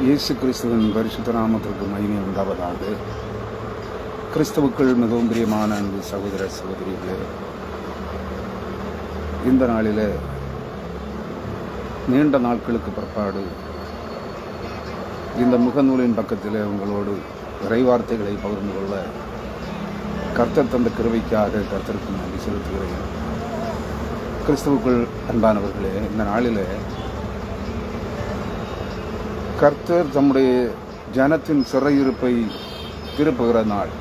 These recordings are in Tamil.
இயேசு கிறிஸ்துவின் பரிசுத்த நாமத்திற்கு மகிமை உண்டாவதாக. கிறிஸ்துவுக்குள் மிகவும் பிரியமான அன்பு சகோதர சகோதரிகளே, இந்த நாளில் நீண்ட நாட்களுக்கு பிற்பாடு இந்த முகநூலின் பக்கத்தில் உங்களோடு இறைவார்த்தைகளை பகிர்ந்து கொள்ள கர்த்தர் தந்த கிருபைக்காக கர்த்தருக்கு நன்றி செலுத்துகிறேன். கிறிஸ்துவுக்குள் அன்பானவர்களே, இந்த நாளில் கர்த்தர் தம்முடைய ஜனத்தின் சிறையிருப்பை திருப்புகிற நாள்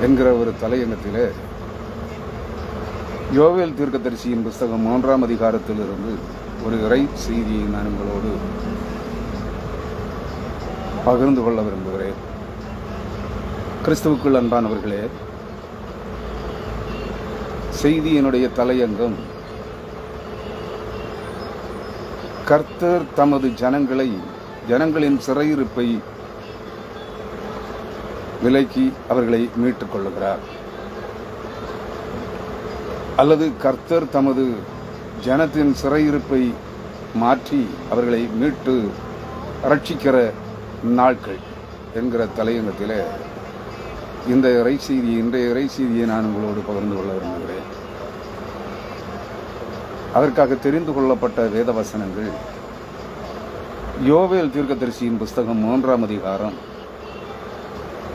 என்கிற ஒரு தலையங்கத்தில் யோவேல் தீர்க்கதரிசியின் புஸ்தகம் 3ஆம் அதிகாரத்திலிருந்து ஒரு இறை செய்தியை நான் உங்களோடு பகிர்ந்து கொள்ள விரும்புகிறேன். கிறிஸ்துவுக்குள் அன்பானவர்களே, செய்தியினுடைய தலையங்கம் கர்த்தர் தமது ஜனங்களின் சிறையிருப்பை விலக்கி அவர்களை மீட்டுக் கொள்ளுகிறார், அல்லது கர்த்தர் தமது ஜனத்தின் சிறையிருப்பை மாற்றி அவர்களை மீட்டு ரட்சிக்கிற நாட்கள் என்கிற தலையங்கத்தில் இன்றைய இறை செய்தியை நான் உங்களோடு பகிர்ந்து கொள்ள விரும்புகிறேன். அதற்காக தெரிந்து கொள்ளப்பட்ட வேத வசனங்கள் யோவேல் தீர்க்கதரிசியின் புஸ்தகம் 3ஆம் அதிகாரம்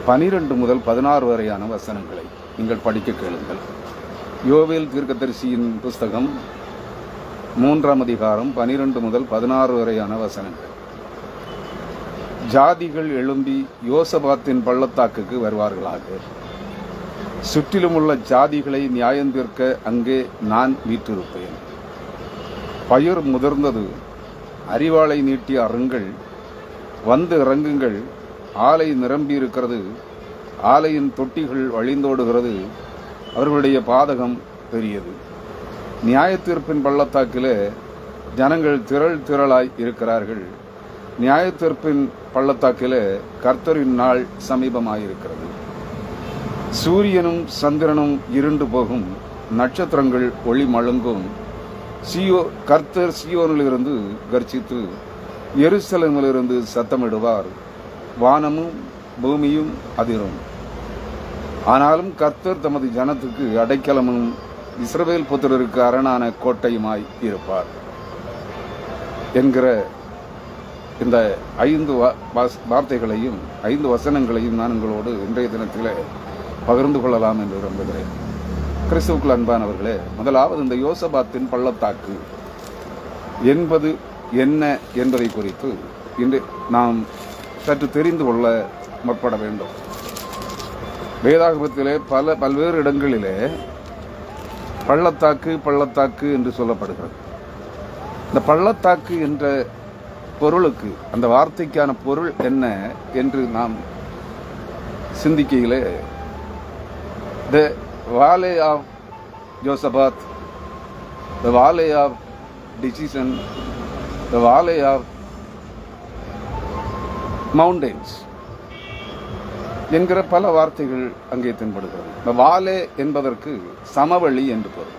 12 முதல் 16 வரையான வசனங்களை நீங்கள் படிக்க கேளுங்கள். யோவேல் தீர்க்கதரிசியின் புஸ்தகம் 3ஆம் அதிகாரம் 12 முதல் 16 வரையான வசனங்கள். ஜாதிகள் எழும்பி யோசபாத்தின் பள்ளத்தாக்குக்கு வருவார்களாக. சுற்றிலும் உள்ள ஜாதிகளை நியாயந்தீர்க்க அங்கே நான் வீற்றிருப்பேன். பயிர் முதிர்ந்தது, அரிவாளை நீட்டி அருங்கள், வந்து இறங்குங்கள். ஆலை நிரம்பியிருக்கிறது, ஆலையின் தொட்டிகள் வழிந்தோடுகிறது, அவர்களுடைய பாதகம் பெரியது. நியாயத்தீர்ப்பின் பள்ளத்தாக்கிலே ஜனங்கள் திரளாய் இருக்கிறார்கள். நியாயத்தீர்ப்பின் பள்ளத்தாக்கிலே கர்த்தரின் நாள் சமீபமாயிருக்கிறது. சூரியனும் சந்திரனும் இருண்டு போகும், நட்சத்திரங்கள் ஒளி மழுங்கும். கர்த்தர் சீயோனிலிருந்து கர்ஜித்து எருசலேமிலிருந்து சத்தமிடுவார். வானமும் பூமியும் அதிரும். ஆனாலும் கர்த்தர் தமது ஜனத்துக்கு அடைக்கலமும் இஸ்ரவேல் புத்திரருக்கு அரணான கோட்டையுமாய் இருப்பார் என்கிற இந்த 5 வார்த்தைகளையும் 5 வசனங்களையும் நான் உங்களோடு இன்றைய தினத்தில் பகிர்ந்து கொள்ளலாம் என்று விரும்புகிறேன். கிறிஸ்துவுக்குள் அன்பானவர்களே, முதலாவது இந்த யோசபாத்தின் பள்ளத்தாக்கு என்பது என்ன என்பதை குறித்து இன்று நாம் சற்று தெரிந்து கொள்ள முற்பட வேண்டும். வேதாகமத்திலே பல்வேறு இடங்களிலே பள்ளத்தாக்கு என்று சொல்லப்படுகிறது. இந்த பள்ளத்தாக்கு என்ற பொருளுக்கு, அந்த வார்த்தைக்கான பொருள் என்ன என்று நாம் சிந்திக்கையிலே, த valley of Josaphat, the valley of decision, the valley of mountains என்கிற பல வார்த்தைகள் அங்கே தென்படுகிறது. இந்த வாலே என்பதற்கு சமவெளி என்று பொருள்.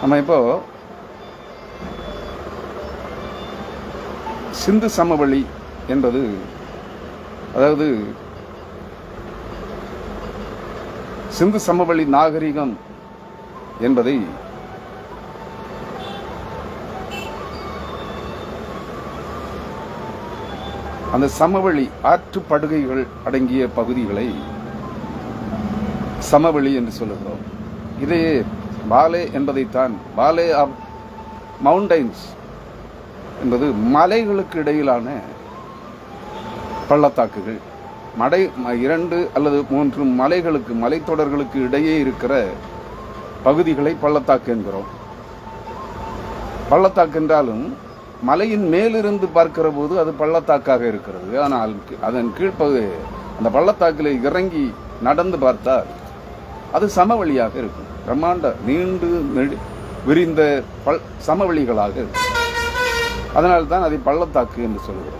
நம்ம இப்போ சிந்து சமவெளி என்பது, அதாவது சிந்து சமவெளி நாகரிகம் என்பதை அந்த சமவெளி ஆற்றுப்படுகைகள் அடங்கிய பகுதிகளை சமவெளி என்று சொல்லுகிறோம். இதையே வாலே என்பதைத்தான் வாலே ஆஃப் மவுண்டைன்ஸ் என்பது மலைகளுக்கு இடையிலான பள்ளத்தாக்குகள், 2 அல்லது 3 மலைத்தொடர்களுக்கு இடையே இருக்கிற பகுதிகளை பள்ளத்தாக்கு என்கிறோம். பள்ளத்தாக்கு என்றாலும் மலையின் மேலிருந்து பார்க்கிற போது அது பள்ளத்தாக்காக இருக்கிறது. ஆனால் அதன் கீழ்ப்பகுதி, அந்த பள்ளத்தாக்கில் இறங்கி நடந்து பார்த்தால் அது சமவெளியாக இருக்கும். பிரம்மாண்ட நீண்டு விரிந்த சமவெளிகளாக இருக்கும். அதனால்தான் அதை பள்ளத்தாக்கு என்று சொல்கிறோம்.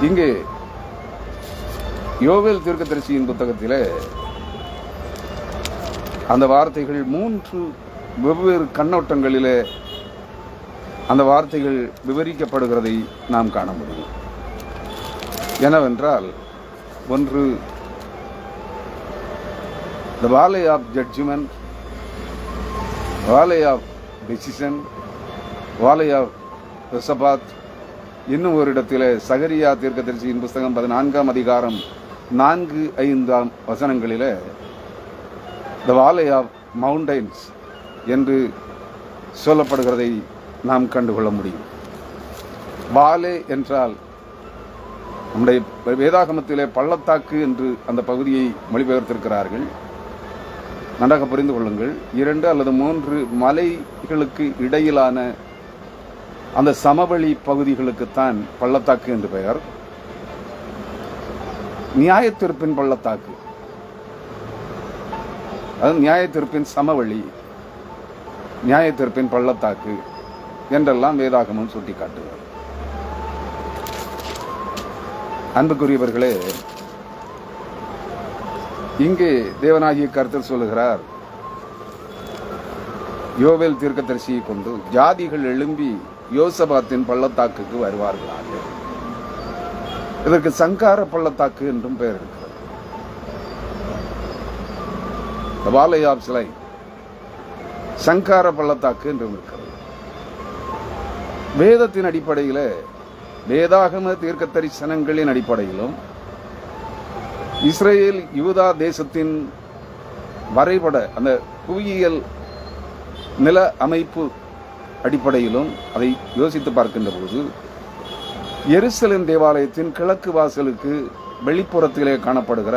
இங்கே யோவேல் தீர்க்கதரிசியின் புத்தகத்திலே அந்த வார்த்தைகள் 3 வெவ்வேறு கண்ணோட்டங்களிலே அந்த வார்த்தைகள் விவரிக்கப்படுகிறதை நாம் காண முடியும். என்னவென்றால், ஒன்று the valley of judgment, valley of decision, valley of Yosabat. இன்னும் ஒரு இடத்திலே சகரியா தீர்க்கதரிசியின் புஸ்தகம் 14ஆம் அதிகாரம் 4-5 வசனங்களிலே the valley of mountains என்று சொல்லப்படுகிறதை நாம் கண்டுகொள்ள முடியும். வாலே என்றால் நம்முடைய வேதாகமத்திலே பள்ளத்தாக்கு என்று அந்த பகுதியை மொழிபெயர்த்திருக்கிறார்கள். நன்றாக புரிந்து கொள்ளுங்கள். 2 அல்லது 3 மலைகளுக்கு இடையிலான அந்த சமவெளி பகுதிகளுக்குத்தான் பள்ளத்தாக்கு என்று பெயர். நியாயத்தீர்ப்பின் பள்ளத்தாக்கு, அது நியாயத்தீர்ப்பின் சமவெளி, நியாயத்தீர்ப்பின் பள்ளத்தாக்கு என்றெல்லாம் வேதாகமம் சுட்டிக்காட்டுகிறது. அன்புக்குரியவர்களே, இங்கே தேவனாகிய கர்த்தர் சொல்லுகிறார், யோவேல் தீர்க்கதரிசியை கொண்டு ஜாதிகள் எழும்பி யோசபாத்தின் பள்ளத்தாக்குக்கு வருவார்களாக. இதற்கு சங்கார பள்ளத்தாக்கு என்றும் பெயர் இருக்கிறது. வாலையாப் சிலை சங்கார பள்ளத்தாக்கு என்றும் இருக்கிறது. வேதத்தின் அடிப்படையில், வேதாகம தீர்க்க தரிசனங்களின் அடிப்படையிலும், இஸ்ரேல் யூதா தேசத்தின் வரைபட அந்த புவியியல் நில அமைப்பு அடிப்படையிலும் அதை யோசித்து பார்க்கின்ற போது, எருசலேம் தேவாலயத்தின் கிழக்கு வாசலுக்கு வெளிப்புறத்திலே காணப்படுகிற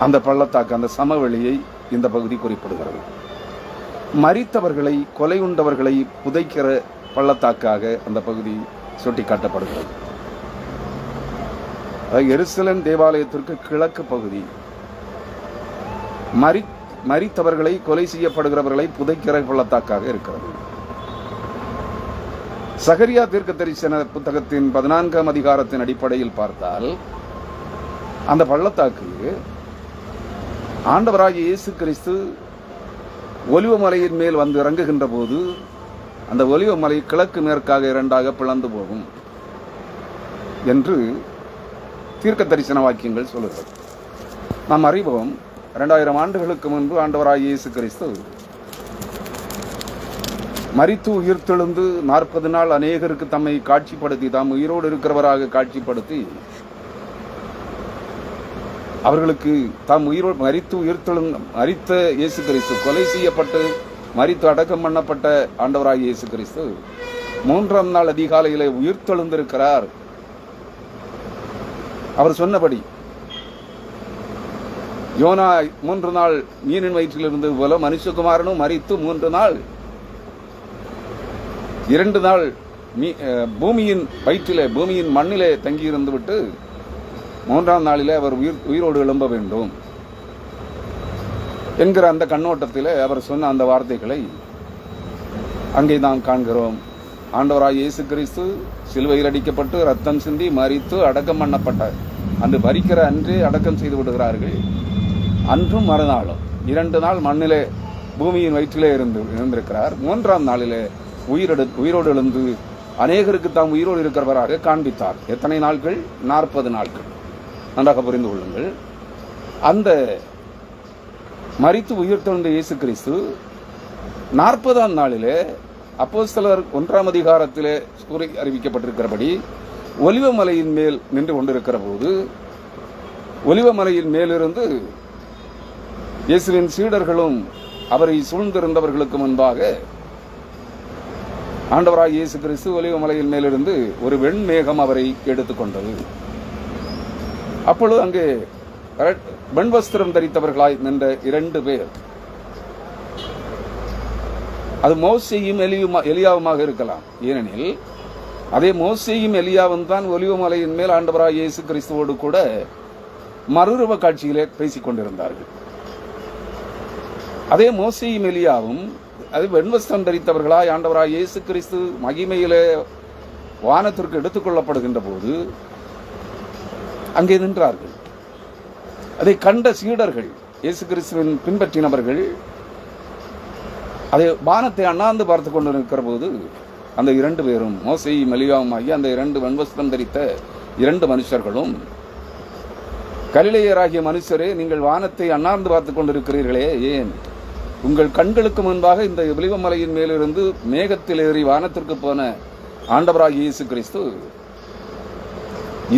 அந்த பள்ளத்தாக்கு, அந்த சமவெளியை இந்த பகுதி குறிப்பிடுகிறது. மரித்தவர்களை, கொலை உண்டவர்களை புதைக்கிற பள்ளத்தாக்காக அந்த பகுதி சுட்டிக்காட்டப்படுகிறது. எருசலேம் தேவாலயத்திற்கு கிழக்கு பகுதி மரித்தவர்களை, கொலை செய்யப்படுகிறவர்களை புதைக்கிற பள்ளத்தாக்காக இருக்கிறது. சகரியா தீர்க்க தரிசன புத்தகத்தின் 14ஆம் அதிகாரத்தின் அடிப்படையில் பார்த்தால், அந்த பள்ளத்தாக்கு ஆண்டவராகிய இயேசு கிறிஸ்து ஒலிவ மலையின் மேல் வந்து இறங்குகின்ற போது அந்த ஒலிவ மலை கிழக்கு மேற்காக 2ஆக பிளந்து போகும் என்று தீர்க்க தரிசன வாக்கியங்கள் சொல்லுகிறது. நாம் அறிவோம், 2000 ஆண்டுகளுக்கு முன்பு ஆண்டவராகிய இயேசு கிறிஸ்து மரித்து உயிர்த்தெழுந்து 40 நாள் அநேகருக்கு தம்மை காட்சிப்படுத்தி, தாம் உயிரோடு இருக்கிறவராக காட்சிப்படுத்தி, அவர்களுக்கு தாம் உயிரோடு மரித்த இயேசு கிறிஸ்து, கொலை செய்யப்பட்டு மரித்து அடக்கம் பண்ணப்பட்ட ஆண்டவராகிய இயேசு கிறிஸ்து 3ஆம் நாள் அதிகாலையிலே உயிர்த்தெழுந்திருக்கிறார். அவர் சொன்னபடி யோனா 3 நாள் மீனின் வயிற்றில் இருந்தது போல மனுஷகுமாரனும் மரித்து 3 நாள் 2 நாள் பூமியின் வயிற்றிலே, பூமியின் மண்ணிலே தங்கியிருந்து விட்டு 3ஆம் நாளிலே அவர் உயிரோடு எழும்ப வேண்டும் என்கிற அந்த கண்ணோட்டத்திலே அவர் சொன்ன அந்த வார்த்தைகளை அங்கே நாம் காண்கிறோம். ஆண்டவராய் இயேசு கிறிஸ்து சிலுவையில் அடிக்கப்பட்டு ரத்தம் சிந்தி மரித்து அடக்கம் பண்ணப்பட்ட அந்த மரிக்கிற அன்றே அடக்கம் செய்து விடுகிறார்கள். அன்றும் மறுநாளும் 2 நாள் மண்ணிலே பூமியின் வயிற்றிலே இருந்திருக்கிறார். 3ஆம் நாளிலே உயிரோடு எழுந்து அநேகருக்கு தாம் உயிரோடு இருக்கிறவராக காண்பித்தார். எத்தனை நாட்கள்? 40 நாட்கள். நன்றாக புரிந்து கொள்ளுங்கள். அந்த மரித்து உயிர்த்தெழுந்த இயேசு கிறிஸ்து 40ஆம் நாளிலே அப்போஸ்தலர் 1ஆம் அதிகாரத்திலே அறிவிக்கப்பட்டிருக்கிறபடி ஒலிவ மலையின் மேல் நின்று கொண்டிருக்கிற போது, ஒலிவ மலையின் மேலிருந்து இயேசுவின் சீடர்களும் அவரை சூழ்ந்திருந்தவர்களுக்கு முன்பாக ஆண்டவராய் இயேசு கிறிஸ்து ஒலிவ மலையின் மேலிருந்து ஒரு வெண்மேகம் அவரை எடுத்துக்கொண்டது. அப்பொழுது அங்கே வெண்வஸ்திரம் தரித்தவர்களாய் நின்ற 2 பேர், அது மோசேயும் எலியாவுமாக இருக்கலாம். ஏனெனில் அதே மோசேயும் எலியாவும் தான் ஒலிவ மலையின் மேல் ஆண்டவராய் இயேசு கிறிஸ்துவோடு கூட மறுரூப காட்சியிலே பேசிக் கொண்டிருந்தார்கள். அதே மோசேயும் எலியாவும் அது வெண்வஸ்திரம் தரித்தவர்களாய் ஆண்டவராய் இயேசு கிறிஸ்து மகிமையிலே வானத்திற்கு எடுத்துக் கொள்ளப்படுகின்ற போது அங்கே நின்றார்கள். அதை கண்ட சீடர்கள் இயேசு கிறிஸ்துவின் பின்பற்றினவர்கள் அதை வானத்தை அண்ணாந்து பார்த்து கொண்டு இருக்கிற போது அந்த 2 பேரும் மோசேயும் எலியாவும் ஆகிய அந்த 2 வெண்வஸ்திரம் தரித்த 2 மனுஷர்களும், கலிலேயராகிய மனுஷரே, நீங்கள் வானத்தை அண்ணாந்து பார்த்து கொண்டிருக்கிறீர்களே, ஏன்? உங்கள் கண்களுக்கு முன்பாக இந்த ஒலிவமலையின் மேலிருந்து மேகத்தில் ஏறி வானத்திற்கு போன ஆண்டவராகிய இயேசு கிறிஸ்து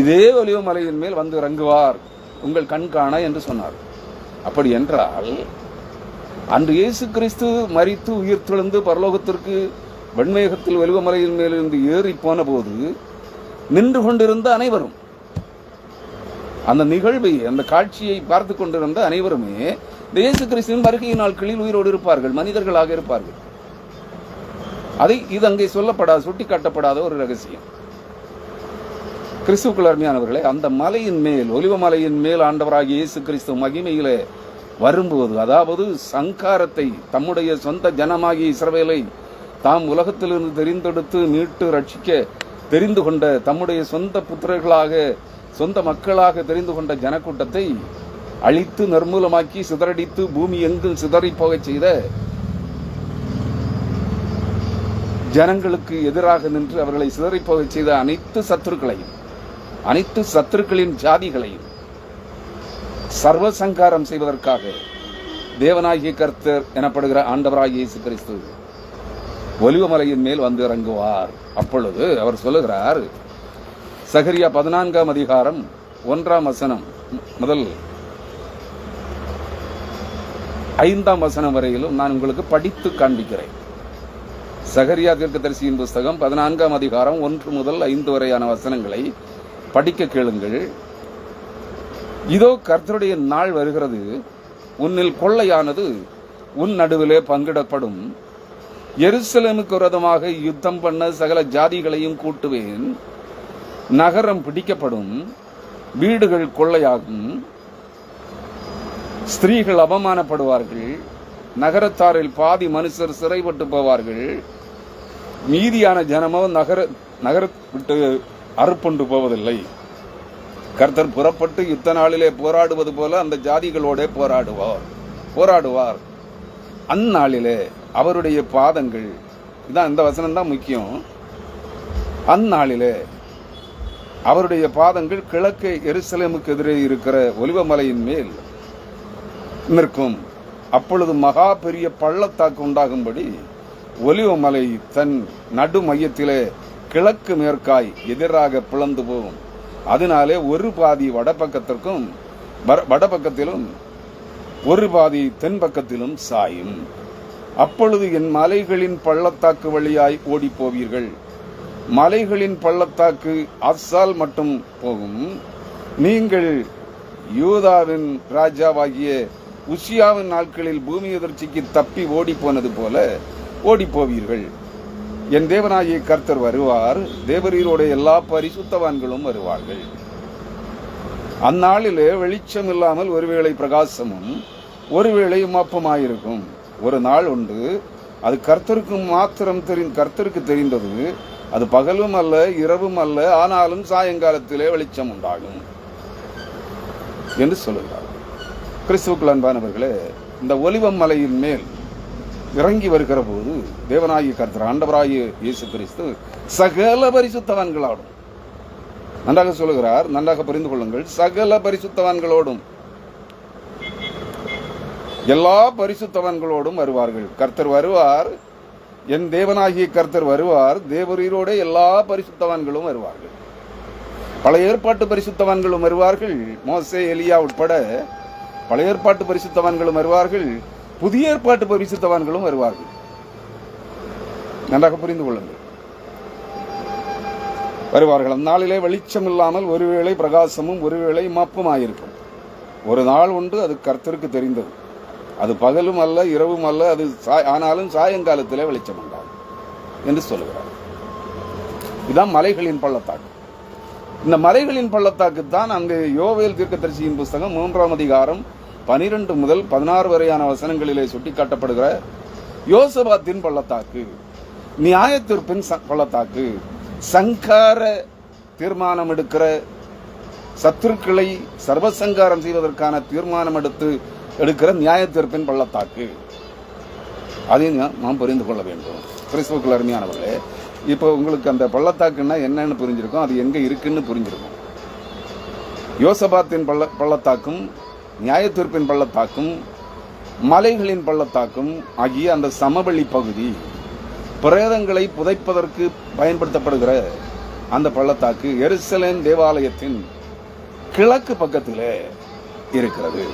இதே ஒலிவமலையின் மேல் வந்து இறங்குவார் உங்கள் கண் காண என்று சொன்னார். அப்படி என்றால் அன்று இயேசு கிறிஸ்து மரித்து உயிர் தெழுந்து பரலோகத்திற்கு வெண்மேகத்தில் ஒலிவமலையின் மேலிருந்து ஏறி போன போது நின்று கொண்டிருந்த அனைவரும், அந்த நிகழ்வை, அந்த காட்சியை பார்த்து கொண்டிருந்த அனைவருமே இந்த இயேசு கிறிஸ்துவின் வருகை நாட்களில் உயிரோடு இருப்பார்கள், மனிதர்களாக இருப்பார்கள். இது அங்கே சொல்லப்படாத, சுட்டிக்காட்டப்படாத ஒரு ரகசியம். கிறிஸ்துவுக்குள் அருமையானவர்களே, அந்த மலையின் மேல், ஒலிவமலையின் மேல் ஆண்டவராகிய இயேசு கிறிஸ்து மகிமையிலே வரும்போது, அதாவது சங்காரத்தை, தம்முடைய சொந்த ஜனமாகிய இஸ்ரவேலை தாம் உலகத்திலிருந்து தெரிந்தெடுத்து மீட்டு ரட்சிக்க தெரிந்து கொண்ட, தம்முடைய சொந்த புத்திரர்களாக, சொந்த மக்களாக தெரிந்து கொண்ட ஜனக்கூட்டத்தை அழித்து நிர்மூலமாக்கி சிதறடித்து பூமி எங்கும் சிதறி போகச் செய்த ஜனங்களுக்கு எதிராக நின்று அவர்களை சிதறி போகச் செய்த அனைத்து சத்துருக்களையும், அனைத்து சத்துருக்களின் ஜாதிகளையும் சர்வசங்காரம் செய்வதற்காக தேவனாகிய கர்த்தர் எனப்படுகிற ஆண்டவராகிய இயேசு கிறிஸ்து ஒலிவமலையின் மேல் வந்து இறங்குவார். அப்பொழுது அவர் சொல்லுகிறார், சகரியா 14ஆம் அதிகாரம் 1ஆம் வசனம் முதல் 5ஆம் வசனம் வரையிலும் நான் உங்களுக்கு படித்து காண்பிக்கிறேன். சகரியா தீர்க்கதரிசியின் புஸ்தகம் 14ஆம் அதிகாரம் 1 முதல் 5 வரையான வசனங்களை படிக்க கேளுங்கள். இதோ கர்த்தருடைய நாள் வருகிறது, உன்னில் கொள்ளையானது உன் நடுவிலே பங்கிடப்படும். எருசலேமுக்கு விரோதமாக யுத்தம் பண்ண சகல ஜாதிகளையும் கூட்டுவேன். நகரம் பிடிக்கப்படும், வீடுகள் கொள்ளையாகும், ஸ்திரீகள் அவமானப்படுவார்கள், நகரத்தாரில் பாதி மனுஷர் சிறைப்பட்டு போவார்கள், மீதியான ஜனமோ நகர விட்டு அறுப்புண்டு போவதில்லை. கர்த்தர் புறப்பட்டு யுத்த நாளிலே போராடுவது போல அந்த ஜாதிகளோட போராடுவார். அந்நாளிலே அவருடைய பாதங்கள், இதான் இந்த வசனம் தான் முக்கியம், அந்நாளிலே அவருடைய பாதங்கள் கிழக்கே எருசலேமுக்கு எதிரே இருக்கிற ஒலிவமலையின் மேல் நிற்கும். அப்பொழுது மகா பெரிய பள்ளத்தாக்கு உண்டாகும்படி ஒலிவமலை தன் நடு மையத்திலே கிழக்கு மேற்காய் எதிராக பிளந்து போகும். அதனாலே ஒரு பாதி வடபக்கத்திலும் ஒரு பாதி தென்பக்கத்திலும் சாயும். அப்பொழுது என் மலைகளின் பள்ளத்தாக்கு வழியாய் ஓடி போவீர்கள். மலைகளின் பள்ளத்தாக்கு அப்சால் மட்டும் போகும். நீங்கள் யூதாவின் ராஜாவாகிய உசியாவின் நாட்களில் பூமி எதிர்ச்சிக்கு தப்பி ஓடி போனது போல ஓடி போவீர்கள். என் தேவனாகிய கர்த்தர் வருவார், தேவரீரோட எல்லா பரிசுத்தவான்களும் வருவார்கள். அந்நாளிலே வெளிச்சம் இல்லாமல் ஒருவேளை பிரகாசமும் ஒருவேளை மப்பமாயிருக்கும். ஒரு நாள் உண்டு, அது கர்த்தருக்கு தெரிந்தது. அது பகலும் அல்ல இரவும் அல்ல, ஆனாலும் சாயங்காலத்திலே வெளிச்சம் உண்டாகும் என்று சொல்லுகிறார். கிறிஸ்துவுக்குள் அன்பானவர்களே, இந்த ஒலிவம் மலையின் மேல் இறங்கி வருகிற போது தேவனாகிய கர்த்தர் ஆண்டவராகிய இயேசு கிறிஸ்து சகல பரிசுத்தவான்களோடும், நன்றாக சொல்லுகிறார், நன்றாக புரிந்து கொள்ளுங்கள், சகல பரிசுத்தவான்களோடும், எல்லா பரிசுத்தவான்களோடும் வருவார்கள். கர்த்தர் வருவார், என் தேவனாகிய கர்த்தர் வருவார், தேவரீரோட எல்லா பரிசுத்தவான்களும் வருவார்கள். பழைய ஏற்பாட்டு பரிசுத்தவான்களும் வருவார்கள், மோசே எலியா உட்பட பழைய ஏற்பாட்டு பரிசுத்தவான்களும் வருவார்கள், புதிய ஏற்பாட்டு பரிசுத்தவான்களும் வருவார்கள். நன்றாக புரிந்து கொள்ளுங்கள், வருவார்கள். அந்நாளிலே வெளிச்சம் இல்லாமல் ஒருவேளை பிரகாசமும் ஒருவேளை மப்புமாயிருக்கும். ஒரு நாள் உண்டு, அது கர்த்தருக்கு தெரிந்தது. அது பகலும் அல்ல இரவும் அல்ல, அது ஆனாலும் சாயங்காலத்திலே வெளிச்சம் உண்டாகும் என்று சொல்லுகிறார். இதுதான் மலைகளின் பள்ளத்தாக்கு. இந்த மலைகளின் பள்ளத்தாக்கு தான் அங்கு யோவேல் தீர்க்கதரிசியின் புஸ்தகம் 3ஆம் அதிகாரம் 12 முதல் 16 வரையான வசனங்களிலே சுட்டிக்காட்டப்படுகிற யோசபாத்தின் பள்ளத்தாக்கு, நியாயத்தீர்ப்பின் பள்ளத்தாக்கு, சங்கார தீர்மானம் எடுக்கிற, சத்துருக்களை சர்வசங்காரம் செய்வதற்கான தீர்மானம் எடுத்து எடுக்கிற நியாய தீர்ப்பின் பள்ளத்தாக்கு. அதையும் நாம் புரிந்து கொள்ள வேண்டும். கிறிஸ்துவுக்குள் அருமையானவர்களே, இப்போ உங்களுக்கு அந்த பள்ளத்தாக்குன்னா என்னன்னு புரிஞ்சிருக்கும், அது எங்க இருக்குன்னு புரிஞ்சிருக்கும். யோசபாத்தின் பள்ளத்தாக்கும் நியாய தீர்ப்பின் பள்ளத்தாக்கும் மலைகளின் பள்ளத்தாக்கும் ஆகிய அந்த சமவெளி பகுதி பிரேதங்களை புதைப்பதற்கு பயன்படுத்தப்படுகிற அந்த பள்ளத்தாக்கு எருசலேம் தேவாலயத்தின் கிழக்கு பக்கத்திலே இருக்கிறது.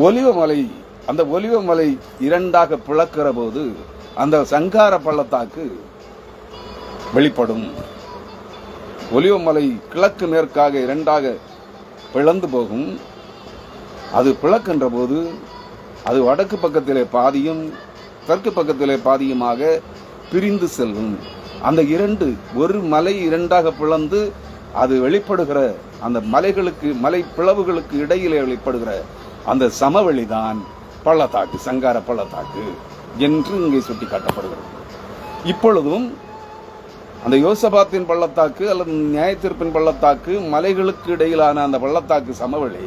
ஒலிவமலை, அந்த ஒலிவமலை இரண்டாக பிளக்கிற போது அந்த சங்கார பள்ளத்தாக்கு வெளிப்படும். ஒலிவமலை கிழக்கு மேற்காக இரண்டாக பிளந்து போகும். அது பிளக்கின்ற போது அது வடக்கு பக்கத்திலே பாதியும் தெற்கு பக்கத்திலே பாதியுமாக பிரிந்து செல்லும். அந்த ஒரு மலை இரண்டாக பிளந்து அது வெளிப்படுகிற அந்த மலை பிளவுகளுக்கு இடையிலே வெளிப்படுகிற அந்த சமவெளிதான் பள்ளத்தாக்கு, சங்கார பள்ளத்தாக்கு என்று இங்கே சுட்டி காட்டப்படுகிறது. இப்பொழுதும் அந்த யோசபாத்தின் பள்ளத்தாக்கு அல்லது நியாயத்தீர்ப்பின் பள்ளத்தாக்கு, மலைகளுக்கு இடையிலான அந்த பள்ளத்தாக்கு சமவெளி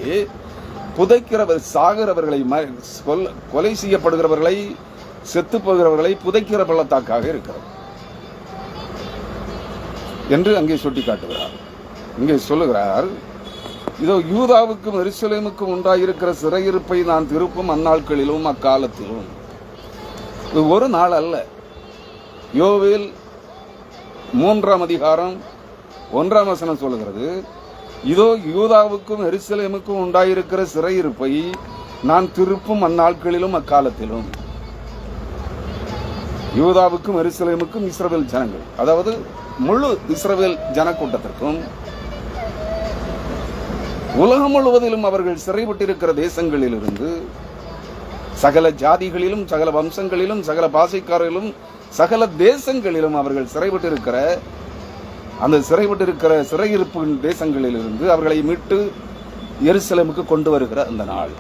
சாகிறவர்களை, கொலை செய்யப்படுகிறவர்களை, செத்து போகிறவர்களை புதைக்கிற பள்ளத்தாக்காக இருக்கிறது என்று அங்கே சுட்டி காட்டுகிறார். இங்கே சொல்லுகிறார், இதோ யூதாவுக்கும் எருசலேமுக்கும் உண்டாயிருக்கிற சிறையிருப்பை நான் திருப்பும் அந்நாட்களிலும் அக்காலத்திலும். இது ஒரு நாள் அல்ல. யோவேல் 3ஆம் அதிகாரம் 1ஆம் வசனம் சொல்லுகிறது, இதோ யூதாவுக்கும் எருசலேமுக்கும் உண்டாயிருக்கிற சிறையிருப்பை நான் திருப்பும் அந்நாட்களிலும் அக்காலத்திலும். யூதாவுக்கும் எருசலேமுக்கும் இஸ்ரவேல் ஜனங்கள், அதாவது முழு இஸ்ரவேல் ஜனக்கூட்டத்திற்கும் உலகம் முழுவதிலும் அவர்கள் சிறைப்பட்டிருக்கிற தேசங்களிலிருந்து சகல ஜாதிகளிலும் சகல வம்சங்களிலும் சகல பாசைக்காரர்களும் சகல தேசங்களிலும் அவர்கள் சிறைப்பட்டிருக்கிற அந்த சிறையிருப்பு தேசங்களிலிருந்து அவர்களை மீட்டு எருசலேமுக்கு கொண்டு வருகிற அந்த நாள்.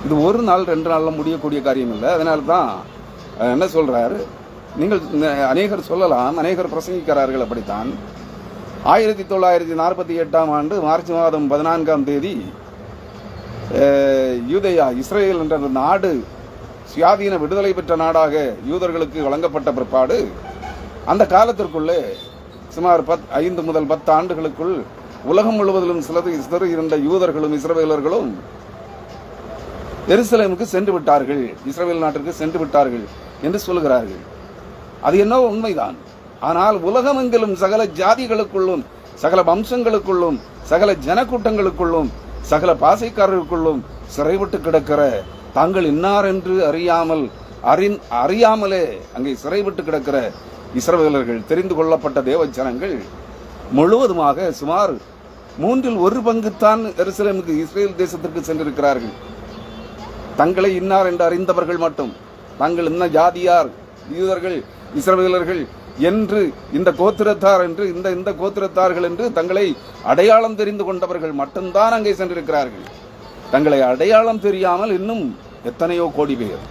இது ஒரு நாள் 2 நாள்ல முடியக்கூடிய காரியம் இல்லை. அதனால தான் என்ன சொல்றாரு, நீங்கள் அநேகர் சொல்லலாம், அநேகர் பிரசங்கிக்கிறார்கள். அப்படித்தான் 1948ஆம் ஆண்டு மார்ச் மாதம் 14ஆம் தேதி யூதேயா, இஸ்ரேல் என்ற நாடு சுயாதீன விடுதலை பெற்ற நாடாக யூதர்களுக்கு வழங்கப்பட்ட பிற்பாடு அந்த காலத்திற்குள்ளே சுமார் 5 முதல் 10 ஆண்டுகளுக்குள் உலகம் முழுவதிலும் சிதறி இருந்த யூதர்களும் இஸ்ரவேலர்களும் எருசலேமுக்கு சென்று விட்டார்கள், இஸ்ரவேல் நாட்டிற்கு சென்று விட்டார்கள் என்று சொல்கிறார்கள். அது என்னவோ உண்மைதான். ஆனால் உலகமெங்கிலும் சகல ஜாதிகளுக்குள்ளும் சகல வம்சங்களுக்குள்ளும் சகல ஜனக்கூட்டங்களுக்குள்ளும் சகல பாசைக்காரர்களுக்குள்ளும் சிறைப்பட்டு கிடக்கிற, தாங்கள் இன்னார் என்று அறியாமலே அங்கே சிறைப்பட்டு கிடக்கிற இஸ்ரவேலர்கள், தெரிந்து கொள்ளப்பட்ட தேவ ஜனங்கள் முழுவதுமாக சுமார் 1/3 பங்குத்தான் எருசலேமுக்கு, இஸ்ரேல் தேசத்திற்கு சென்றிருக்கிறார்கள். தங்களை இன்னார் என்று அறிந்தவர்கள் மட்டும், தாங்கள் இன்ன ஜாதியார், யூதர்கள், இஸ்ரவேலர்கள் என்று, இந்த கோத்திரத்தார் என்று, இந்த கோத்திரத்தார்கள் என்று தங்களை அடையாளம் தெரிந்து கொண்டவர்கள் மட்டும்தான் அங்கே சென்றிருக்கிறார்கள். தங்களை அடையாளம் தெரியாமல் இன்னும் எத்தனையோ கோடி பேர்,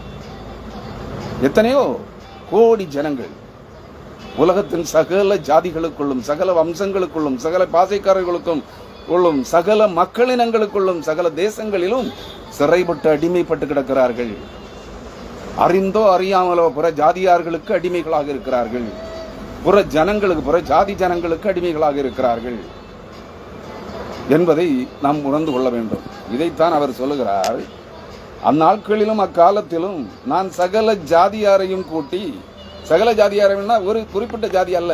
எத்தனையோ கோடி ஜனங்கள் உலகத்தின் சகல ஜாதிகளுக்குள்ளும் சகல வம்சங்களுக்குள்ளும் சகல பாசைக்காரர்களுக்கும் உள்ளும் சகல மக்களினங்களுக்குள்ளும் சகல தேசங்களிலும் சிறைப்பட்டு அடிமைப்பட்டு கிடக்கிறார்கள். அறிந்தோ அறியாமலோ புற ஜாதியார்களுக்கு அடிமைகளாக இருக்கிறார்கள், புற ஜனங்களுக்கு, புற ஜாதி ஜனங்களுக்கு அடிமைகளாக இருக்கிறார்கள் என்பதை நாம் உணர்ந்து கொள்ள வேண்டும். இதைத்தான் அவர் சொல்லுகிறார், அந்நாட்களிலும் அக்காலத்திலும் நான் சகல ஜாதியாரையும் கூட்டி, சகல ஜாதியாரைன்னா ஒரு குறிப்பிட்ட ஜாதி அல்ல,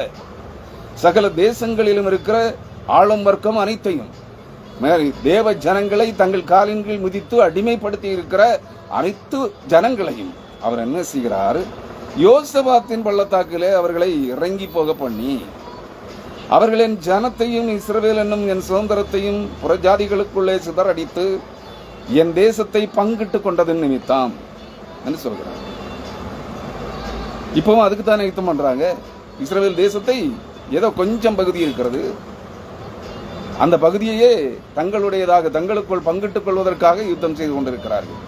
சகல தேசங்களிலும் இருக்கிற ஆளும் வர்க்கம் அனைத்தையும், தேவ ஜனங்களை தங்கள் காலின் கீழ் மிதித்து அடிமைப்படுத்தி இருக்கிற அனைத்து ஜனங்களையும் அவர் என்ன செய்கிறார், யோசபாத்தின் பள்ளத்தாக்கிலே அவர்களை இறங்கி போக பண்ணி, அவர்களின் ஜனத்தையும் இஸ்ரவேல் என்னும் என் சுதந்திரத்தையும் புறஜாதிகளுக்குள்ளே சிதறடித்து என் தேசத்தை பங்கிட்டு கொண்டதன் நிமித்தம் என்று சொல்கிறார். இப்பவும் அதுக்கு தானே யுத்தம் பண்றாங்க. இஸ்ரவேல் தேசத்தை ஏதோ கொஞ்சம் பகுதி இருக்கிறது, அந்த பகுதியையே தங்களுடையதாக தங்களுக்குள் பங்கிட்டுக் கொள்வதற்காக யுத்தம் செய்து கொண்டிருக்கிறார்கள்.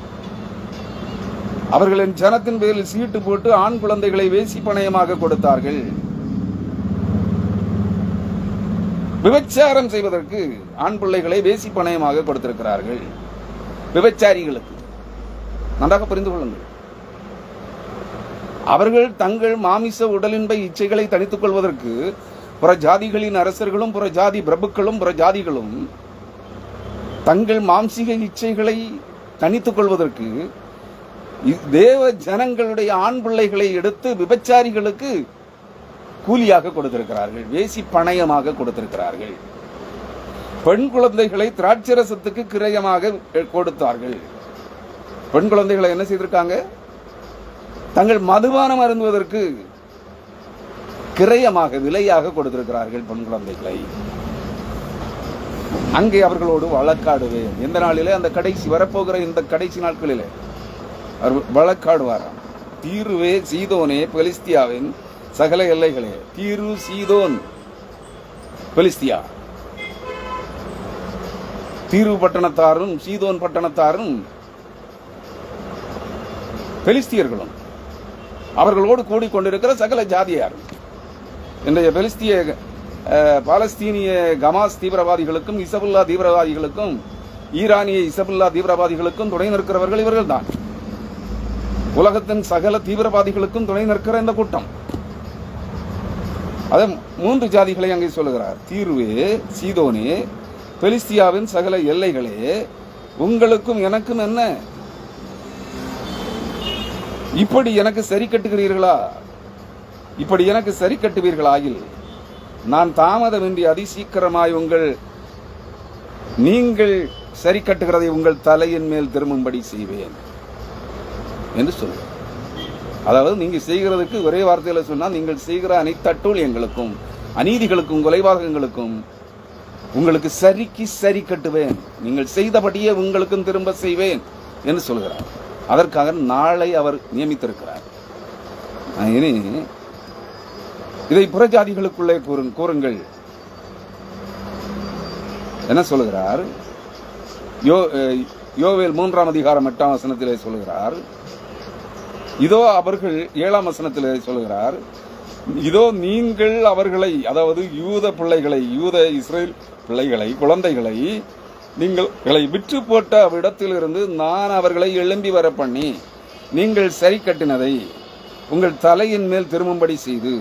அவர்களின் ஜனத்தின் பேரில் சீட்டு போட்டு ஆண் குழந்தைகளை வேசி பணயமாக கொடுத்தார்கள். விபச்சாரம் செய்வதற்கு ஆண் பிள்ளைகளை வேசி பணயமாக கொடுத்திருக்கிறார்கள். விபச்சாரிகளுக்கு. நன்றாக புரிந்து கொள்ளுங்கள். அவர்கள் தங்கள் மாமிச உடலின்ப இச்சைகளை தணித்துக் கொள்வதற்கு புற ஜாதிகளின் அரசர்களும் புற ஜாதி பிரபுக்களும் புற ஜாதிகளும் தங்கள் மாம்சிக இச்சைகளை தணித்துக் கொள்வதற்கு தேவ ஜனங்களுடைய ஆண் பிள்ளைகளை எடுத்து விபச்சாரிகளுக்கு கூலியாக கொடுத்திருக்கிறார்கள், வேசி பணயமாக கொடுத்திருக்கிறார்கள். பெண் குழந்தைகளை திராட்சரசத்துக்கு கிரயமாக கொடுத்தார்கள். பெண் குழந்தைகளை என்ன செய்திருக்காங்க? தங்கள் மதுபானம் அருந்துவதற்கு கிரயமாக விலையாக கொடுத்திருக்கிறார்கள் பெண் குழந்தைகளை. அங்கே அவர்களோடு வழக்காடுவேன். எந்த நாளிலே? அந்த கடைசி வரப்போகிற இந்த கடைசி நாட்களிலே அவர் வழக்காடுவாராம். தீருவே சீதோனே பெலிஸ்தியாவின் சகல எல்லைகளே. தீரு, சீதோன், பெலிஸ்தியா. தீரு பட்டணத்தாரும் சீதோன் பட்டணத்தாரும் பெலிஸ்தியர்களும் அவர்களோடு கூடிக்கொண்டிருக்கிற சகல ஜாதியார். இன்றைய பெலிஸ்திய பாலஸ்தீனிய கமாஸ் தீவிரவாதிகளுக்கும் இசபுல்லா தீவிரவாதிகளுக்கும் ஈரானிய இசபுல்லா தீவிரவாதிகளுக்கும் துணை நிற்கிறவர்கள் இவர்கள் தான். உலகத்தின் சகல தீவிரவாதிகளுக்கும் துணை நிற்கிற இந்த கூட்டம். அதை 3 ஜாதிகளை அங்கே சொல்லுகிறார். தீருவே, சீதோனே, பெலிஸ்தியாவின் சகல எல்லைகளே, உங்களுக்கும் எனக்கும் என்ன? இப்படி எனக்கு சரி கட்டுகிறீர்களா? இப்படி எனக்கு சரி கட்டுவீர்களாகில் நான் தாமதமின்றி அதிசீக்கிரமாய் நீங்கள் சரி கட்டுகிறதை உங்கள் தலையின் மேல் திரும்பும்படி செய்வேன் என்று சொல்லுங்கள். அதாவது நீங்க செய்கிறதுக்கு ஒரே வார்த்தையில சொன்னால், நீங்கள் செய்கிற அனைத்து அட்டூழியங்களுக்கும் அநீதிகளுக்கும் கொலைபாதகங்களுக்கும் உங்களுக்கு சரிக்கு சரி கட்டுவேன், நீங்கள் செய்தபடியே உங்களுக்கும் திரும்ப செய்வேன் என்று சொல்கிறார். அதற்காக நாளை அவர் நியமித்திருக்கிறார். இனி இதை புறஜாதிகளுக்குள்ளே கூறுங்கள் என்ன சொல்லுகிறார்? யோவேல் 3ஆம் அதிகாரம் 8ஆம் வசனத்திலே சொல்லுகிறார். இதோ அவர்கள் 7ஆம் வசனத்திலே சொல்லுகிறார். இதோ நீங்கள் அவர்களை, அதாவது யூத பிள்ளைகளை, யூத இஸ்ரேல் பிள்ளைகளை, குழந்தைகளை நீங்களை விற்று போட்ட அவ்விடத்திலிருந்து நான் அவர்களை எழும்பி வர பண்ணி நீங்கள் சரி கட்டினதை உங்கள் தலையின் மேல் திரும்பும்படி செய்து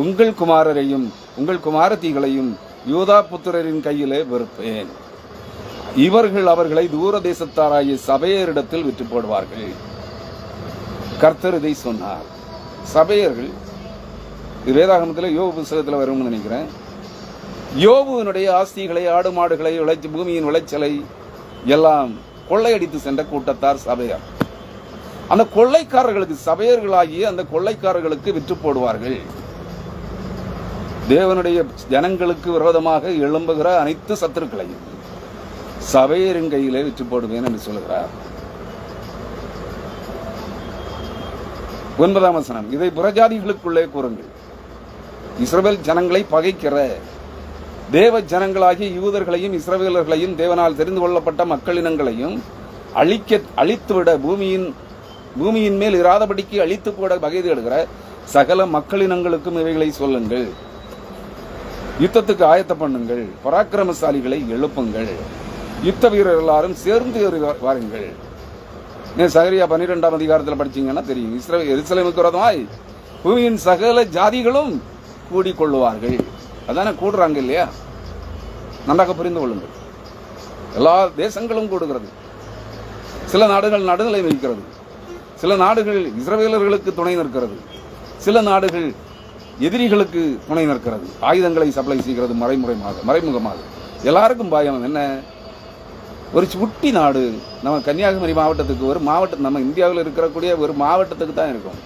உங்கள் குமாரரையும் உங்கள் குமாரத்திகளையும் யூதா புத்திரரின் கையிலே வெறுப்பேன். இவர்கள் அவர்களை தூர தேசத்தாராகிய சபையரிடத்தில் விற்று போடுவார்கள். கர்த்தர் இதை சொன்னார். சபையர்கள் வேதாகமத்தில் யோபு புத்தகத்தில் வரும்னு நினைக்கிறேன். யோபுவினுடைய ஆஸ்திகளை, ஆடு மாடுகளை, பூமியின் விளைச்சலை எல்லாம் கொள்ளையடித்து சென்ற கூட்டத்தார் சபையார். அந்த கொள்ளைக்காரர்களுக்கு, சபையர்களாகிய அந்த கொள்ளைக்காரர்களுக்கு விற்று போடுவார்கள். தேவனுடைய ஜனங்களுக்கு விரோதமாக எழும்புகிற அனைத்து சத்துருக்களையும் சபையரின் கையிலே விற்று போடுவேன் என்று சொல்கிறார். 9ஆம் வசனம், இதை புறஜாதிகளுக்குள்ளே கூறுங்கள். இஸ்ரவேல் ஜனங்களை பகைக்கிற தேவ ஜனங்களாகிய யூதர்களையும் இஸ்ரவேலர்களையும் தேவனால் தெரிந்து கொள்ளப்பட்ட மக்களினங்களையும் அழித்துவிட பூமியின் மேல் இராதபடிக்கு அழித்து போட வகை தேடுகிற சகல மக்களினங்களுக்கும் இவைகளை சொல்லுங்கள். யுத்தத்துக்கு ஆயத்த பண்ணுங்கள், பராக்கிரமசாலிகளை எழுப்புங்கள், யுத்த வீரர் எல்லாரும் சேர்ந்து வாருங்கள். சகரியா 12ஆம் அதிகாரத்தில் படிச்சீங்கன்னா தெரியும். எருசலேமுக்கு விரோதமாய் பூமியின் சகல ஜாதிகளும் கூடிக்கொள்ளுவார்கள். அதான கூடுறாங்க இல்லையா? நன்றாக புரிந்து கொள்ளுங்கள். எல்லா தேசங்களும் கூடுகிறது. சில நாடுகள் நடுநிலை வைக்கிறது, சில நாடுகள் இஸ்ரவேலர்களுக்கு துணை நிற்கிறது, சில நாடுகள் எதிரிகளுக்கு துணை நிற்கிறது, ஆயுதங்களை சப்ளை செய்கிறது மறைமுகமாக. எல்லாருக்கும் பயம் என்ன? ஒரு குட்டி நாடு, நம்ம கன்னியாகுமரி மாவட்டத்துக்கு ஒரு மாவட்டம், நம்ம இந்தியாவில் இருக்கக்கூடிய ஒரு மாவட்டத்துக்கு தான் இருக்கும்.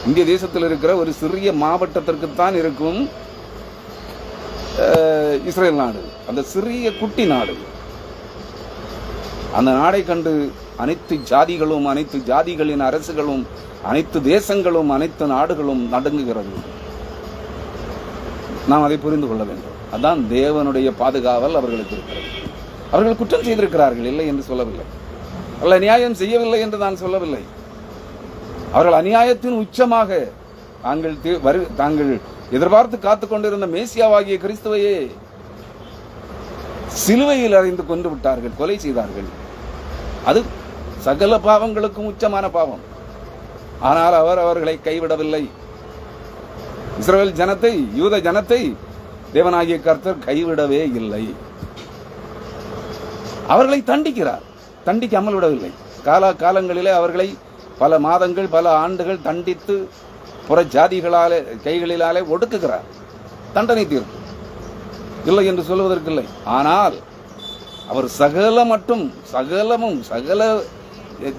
இந்திய தேசத்தில் இருக்கிற ஒரு சிறிய மாவட்டத்திற்குத்தான் இருக்கும் இஸ்ரேல் நாடு. அந்த சிறிய குட்டி நாடு, அந்த நாடை கண்டு அனைத்து ஜாதிகளும், அனைத்து ஜாதிகளின் அரசுகளும், அனைத்து தேசங்களும், அனைத்து நாடுகளும் நடுங்குகிறது. நாம் அதை புரிந்து கொள்ள வேண்டும். அதான் தேவனுடைய பாதுகாவல் அவர்களுக்கு இருக்கிறது. அவர்கள் குற்றம் செய்திருக்கிறார்கள், இல்லை என்று சொல்லவில்லை. அவர்கள் அநியாயம் செய்யவில்லை என்று நான் சொல்லவில்லை. அவர்கள் அநியாயத்தின் உச்சமாக தாங்கள் எதிர்பார்த்து காத்துக் கொண்டிருந்த மேசியாவாகிய கிறிஸ்துவையே சிலுவையில் அறைந்து கொண்டு விட்டார்கள், கொலை செய்தார்கள். அது சகல பாவங்களுக்கும் உச்சமான பாவம். ஆனால் அவர் அவர்களை கைவிடவில்லை. இஸ்ரவேல் ஜனத்தை, யூத ஜனத்தை தேவனாகிய கர்த்தர் கைவிடவே இல்லை. அவர்களை தண்டிக்கிறார், தண்டிக்காமல் விடவில்லை. காலங்களிலே அவர்களை பல மாதங்கள், பல ஆண்டுகள் தண்டித்து புற ஜாதிகளாலே, கைகளிலாலே ஒடுக்குகிறார். தண்டனை தீர்ப்பு இல்லை என்று சொல்வதற்கில்லை. ஆனால் அவர் சகலமும் சகல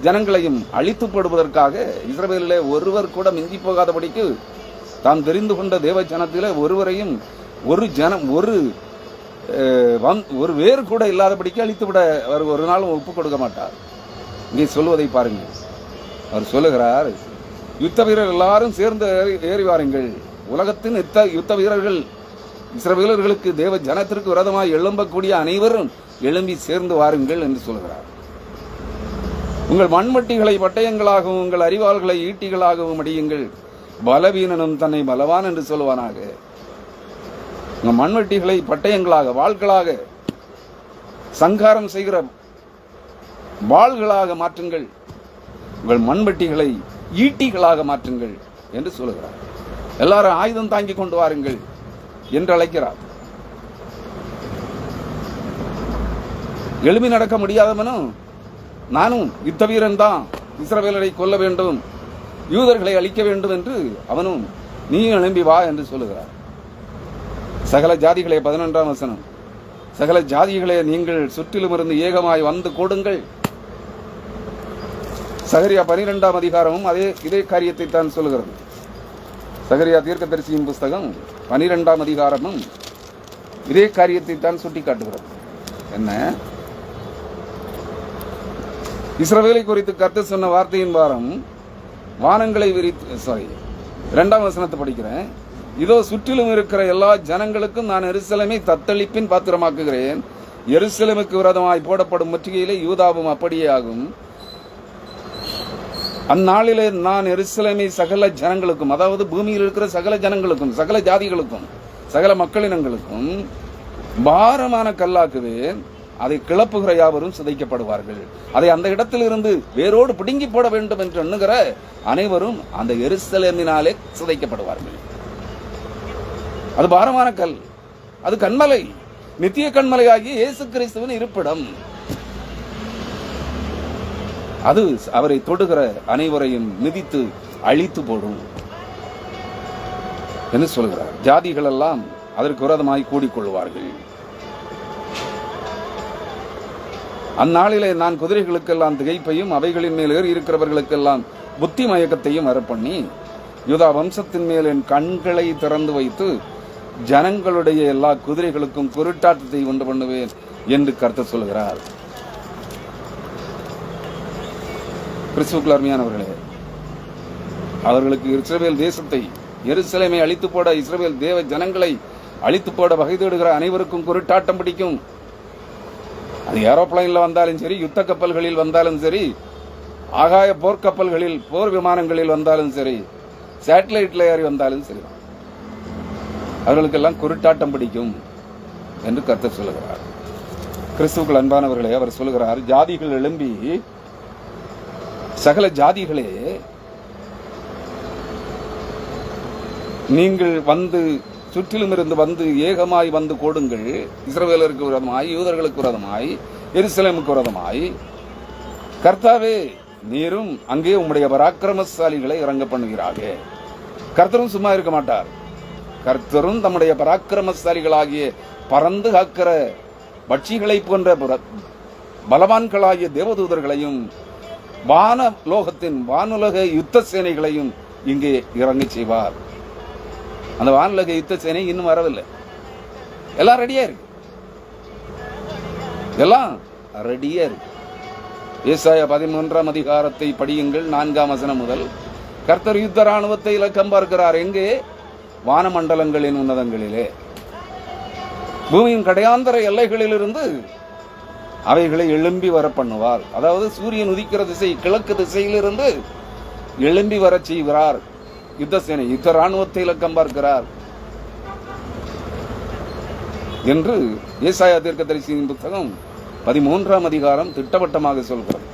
ஜனங்களையும் அழித்துப்படுவதற்காக இஸ்ரவேலிலே ஒருவர் கூட மிஞ்சி போகாதபடிக்கு தாம் தெரிந்து கொண்ட தேவ ஜனத்திலே ஒருவரையும் ஒரு வேறு கூட இல்லாதபடிக்கு அழித்துவிட அவர் ஒரு நாளும் ஒப்புக் கொடுக்க மாட்டார். இங்கே சொல்வதை பாருங்கள். அவர் சொல்லுகிறார், யுத்த வீரர் எல்லாரும் சேர்ந்து ஏறி வாருங்கள். உலகத்தின் யுத்த வீரர்கள், இஸ்ரவேலர்களுக்கு தேவ ஜனத்திற்கு விரோதமாய் எழும்பக்கூடிய அனைவரும் எழும்பி சேர்ந்து வாருங்கள் என்று சொல்கிறார். உங்கள் மண்வட்டிகளை பட்டயங்களாகவும் உங்கள் அறிவாள்களை ஈட்டிகளாகவும் அடியுங்கள். பலவீனனும் தன்னை பலவான் என்று சொல்லுவானாக. உங்கள் மண்வட்டிகளை பட்டயங்களாக, வாள்களாக, சங்காரம் செய்கிற வாள்களாக மாற்றுங்கள். உங்கள் மண்வட்டிகளை ஈட்டிகளாக மாற்றுங்கள் என்று சொல்லுகிறார். எல்லாரும் ஆயுதம் தாங்கி கொண்டு வாருங்கள் என்று அழைக்கிறார். எழுப்பி நடக்க முடியாதவனும் நானும் யுத்த வீரன் தான், இஸ்ரவேலரை கொல்ல வேண்டும், யூதர்களை அழிக்க வேண்டும் என்று அவனும் நீயும் எழும்பி வா என்று சொல்லுகிறார். சகல ஜாதிகளே, 11ஆம் வசனம், சகல ஜாதிகளே நீங்கள் சுற்றிலும் இருந்து ஏகமாய் வந்து கூடுங்கள். சகரியா 12ஆம் அதிகாரமும் இதே காரியத்தை தான் சொல்லுகிறது. சகரியா தீர்க்கதரிசியின் புஸ்தகம் 12ஆம் அதிகாரமும் இதே காரியத்தை தான் சுட்டி காட்டுகிறது. என்ன? இஸ்ரவேலை குறித்து கர்த்தர் சொன்ன வார்த்தையின் வாரம் வானங்களை விரித்து, 2ஆம் வசனத்தை படிக்கிறேன். இதோ சுற்றிலும் இருக்கிற எல்லா ஜனங்களுக்கும் நான் எருசலேமை தத்தளிப்பின் பாத்திரமாக்குகிறேன். எருசலேமுக்கு விரோதமாய் போடப்படும் முற்றுகையிலே யூதாவும் அப்படியே ஆகும். அந்நாளிலே நான் எருசலேமை சகல ஜனங்களுக்கும், அதாவது பூமியில் இருக்கிற சகல ஜனங்களுக்கும், சகல ஜாதிகளுக்கும், சகல மக்களினங்களுக்கும் பாரமான கல்லாக்குவேன். அதை கிளப்புகிற யாவரும் சிதைக்கப்படுவார்கள். அதை அந்த இடத்திலிருந்து வேரோடு பிடுங்கி போட வேண்டும் என்று எண்ணுகிற அனைவரும் அந்த எருசலேமினாலே சிதைக்கப்படுவார்கள். அது பாரமான கல், அது கண்மலை, நித்திய கண்மலையாகிய இயேசு கிறிஸ்துவின் இருப்பிடம். அது அவரை தொடுகிற அனைவரையும் மிதித்து அழித்து போடும் என்று சொல்கிறார். ஜாதிகள் எல்லாம் அதற்கு விரோதமாய் கூடிக்கொள்வார்கள். அந்நாளிலே நான் குதிரைகளுக்கெல்லாம் திகைப்பையும் அவைகளின் மேல் ஏறி இருக்கிறவர்களுக்கெல்லாம் புத்தி மயக்கத்தையும் வரப்பண்ணி யூதா வம்சத்தின் மேல் என் கண்களை திறந்து வைத்து ஜனங்களுடைய எல்லா குதிரைகளுக்கும் குருட்டாட்டத்தை உண்டு பண்ணுவேன் என்று கர்த்தர் சொல்கிறார். கிறிஸ்துவுக்குள் அருமையானவர்களே, அவர்களுக்கு இஸ்ரவேல் தேசத்தை, எருசலேமை அழித்து போட, இஸ்ரவேல் தேவ ஜனங்களை அழித்து போட வகை தேடுகிற அனைவருக்கும் குருட்டாட்டம் பிடிக்கும். அது ஏரோப்ளைன்ல வந்தாலும் சரி, யுத்த கப்பல்களில் வந்தாலும் சரி, ஆகாய போர்க்கப்பல்களில், போர் விமானங்களில் வந்தாலும் சரி, சேட்டலைட்ல ஏறி வந்தாலும் சரி, அவர்களுக்கெல்லாம் குருட்டாட்டம் பிடிக்கும் என்று கர்த்தர் சொல்லுகிறார். கிறிஸ்துவுக்குள் அன்பானவர்களே, அவர் சொல்லுகிறார், ஜாதிகள் எழும்பி, சகல ஜாதிகளே நீங்கள் வந்து சுற்றிலும் இருந்து வந்து ஏகமாய் வந்து கூடுங்கள். இஸ்ரவேலருக்கு விரோதமாய், யூதர்களுக்கு விரோதமாய், எருசலேமுக்கு விரோதமாய். கர்த்தாவே நீரும் அங்கே உம்முடைய பராக்கிரமசாலிகளை இறங்க பண்ணுகிறாரே. கர்த்தரும் சும்மா இருக்க மாட்டார். கர்த்தரும் தம்முடைய பராக்கிரமசாலிகளாகிய பறந்து காக்கிற பட்சிகளை போன்ற பலவான்களாகிய தேவதூதர்களையும் வானுலக யுத்த சேனைகளையும் இங்கே இறங்க செய்வார். அந்த வானுலக யுத்த சேனை இன்னும் வரவில்லை. எல்லாம் ரெடியா இருக்கு, எல்லாம் ரெடியா இருக்கு. ஏசாயா 13ஆம் அதிகாரத்தை படியுங்கள், 4ஆம் வசனம் முதல். கர்த்தர் யுத்த ராணுவத்தை இலக்கம் பார்க்கிறார். எங்கே? வானமண்டலங்களின் உன்னதங்களிலே, பூமியின் கடையாந்தர எல்லைகளிலிருந்து அவைகளை எழும்பி வர பண்ணுவார். அதாவது சூரியன் உதிக்கிற திசை, கிழக்கு திசையிலிருந்து எழும்பி வர செய்கிறார். யுத்த சேனை, யுத்த ராணுவத்தை இலக்கம் பார்க்கிறார் என்று ஏசாயா தீர்க்கதரிசியின் புத்தகம் 13ஆம் அதிகாரம் திட்டவட்டமாக சொல்கிறது.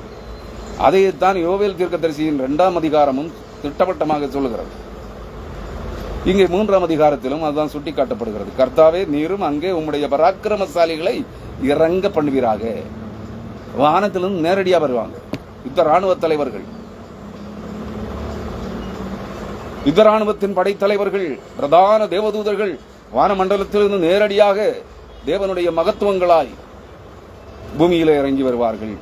அதைத்தான் யோவேல் தீர்க்கதரிசியின் 2ஆம் அதிகாரமும் திட்டவட்டமாக சொல்லுகிறது. இங்கே 3ஆம் அதிகாரத்திலும் அதுதான் சுட்டிக்காட்டப்படுகிறது. கர்த்தாவே, நீரும் அங்கே உம்முடைய பராக்கிரமசாலிகளை இறங்க பண்ணுவீராக. வானத்திலிருந்து நேரடியாக வருவாங்க யுத்த ராணுவ தலைவர்கள், யுத்த ராணுவத்தின் படைத்தலைவர்கள், பிரதான தேவதூதர்கள் வானமண்டலத்திலிருந்து நேரடியாக தேவனுடைய மகத்துவங்களாய் பூமியில இறங்கி வருவார்கள்.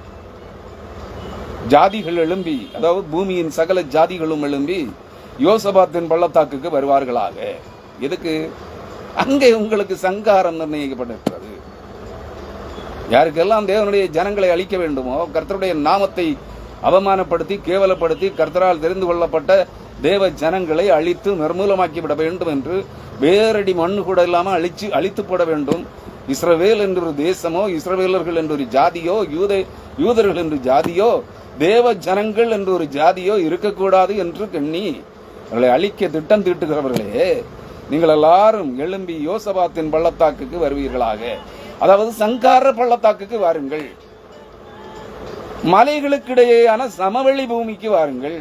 ஜாதிகள் எழும்பி, அதாவது பூமியின் சகல ஜாதிகளும் எழும்பி யோசபாத்தின் பள்ளத்தாக்குக்கு வருவார்களாக. எதுக்கு? அங்கே உங்களுக்கு சங்காரம் நிர்ணயிக்கப்பட்டிருக்கிறது. யாருக்கெல்லாம் தேவனுடைய ஜனங்களை அழிக்க வேண்டுமோ, கர்த்தருடைய நாமத்தை அவமானப்படுத்தி கேவலப்படுத்தி கர்த்தரால் தெரிந்து கொள்ளப்பட்ட தேவ ஜனங்களை அழித்து நிர்மூலமாக்கி விட வேண்டும் என்று வேரடி மண்ணு கூட இல்லாமல் அழித்து போட வேண்டும். இஸ்ரவேல் என்ற ஒரு தேசமோ, இஸ்ரவேலர்கள் என்ற ஒரு ஜாதியோ, யூதர்கள் என்று ஜாதியோ, தேவ ஜனங்கள் என்ற ஒரு ஜாதியோ இருக்கக்கூடாது என்று எண்ணி அவர்களை அழிக்க திட்டம் தீட்டுகிறவர்களே, நீங்கள் எல்லாரும் எழும்பி யோசபாத்தின் பள்ளத்தாக்குக்கு வருவீர்களாக. அதாவது சங்கார பள்ளத்தாக்குக்கு வாருங்கள், மலைகளுக்கிடையேயான சமவெளி பூமிக்கு வாருங்கள்,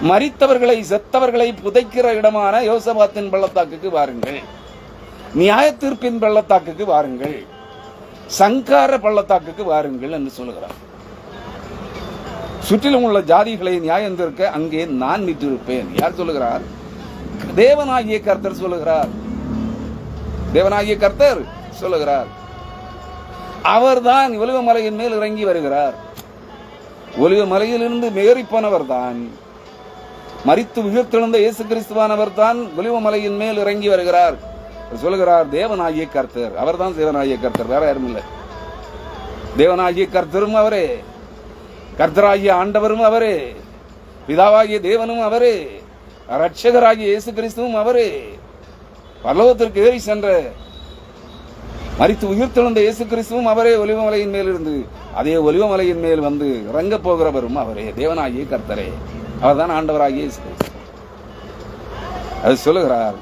மரித்தவர்களை செத்தவர்களை புதைக்கிற இடமான யோசபாத்தின் பள்ளத்தாக்குக்கு வாருங்கள், நியாய தீர்ப்பின் பள்ளத்தாக்குக்கு வாருங்கள், சங்கார பள்ளத்தாக்குக்கு வாருங்கள் என்று சொல்லுகிறார். சுற்றிலும் உள்ள ஜாதிகளை நியாயம் தீர்க்க அங்கே நான் விட்டிருப்பேன். யார் சொல்லுகிறார்? தேவனாகிய கர்த்தர் சொல்லுகிறார். தேவனாகிய கர்த்தர் சொல்லுகிறார். அவர்தான் ஒலிவ மலையின் மேல் இறங்கி வருகிறார். ஒலிவ மலையிலிருந்து மேறி போனவர் தான், மரித்து உயிர்த்தெழுந்த இயேசு கிறிஸ்துவானவர் தான் ஒலிவ மலையின் மேல் இறங்கி வருகிறார். சொல்லுகிறார் தேவனாகிய கர்த்தர். அவர் தான் தேவனாகிய கர்த்தர், வேற யாரும் இல்லை. தேவனாகிய கர்த்தரும் அவரே, கர்த்தராகிய ஆண்டவரும் அவரே, பிதாவாகிய தேவனும் அவரே, இரட்சகராகிய இயேசு கிறிஸ்துவும் அவரே, பரலோகத்திற்கு ஏறி சென்ற மரித்து உயிர்த்தெழுந்த இயேசு கிறிஸ்துவும் அவரே. ஒலிவமலையின் மேல் இருந்து அதே ஒலிவமலையின் மேல் வந்து இறங்க போகிறவரும் அவரே, தேவனாகிய கர்த்தரே. அவர்தான் ஆண்டவராகிய இயேசு கிறிஸ்து. அது சொல்லுகிறார்,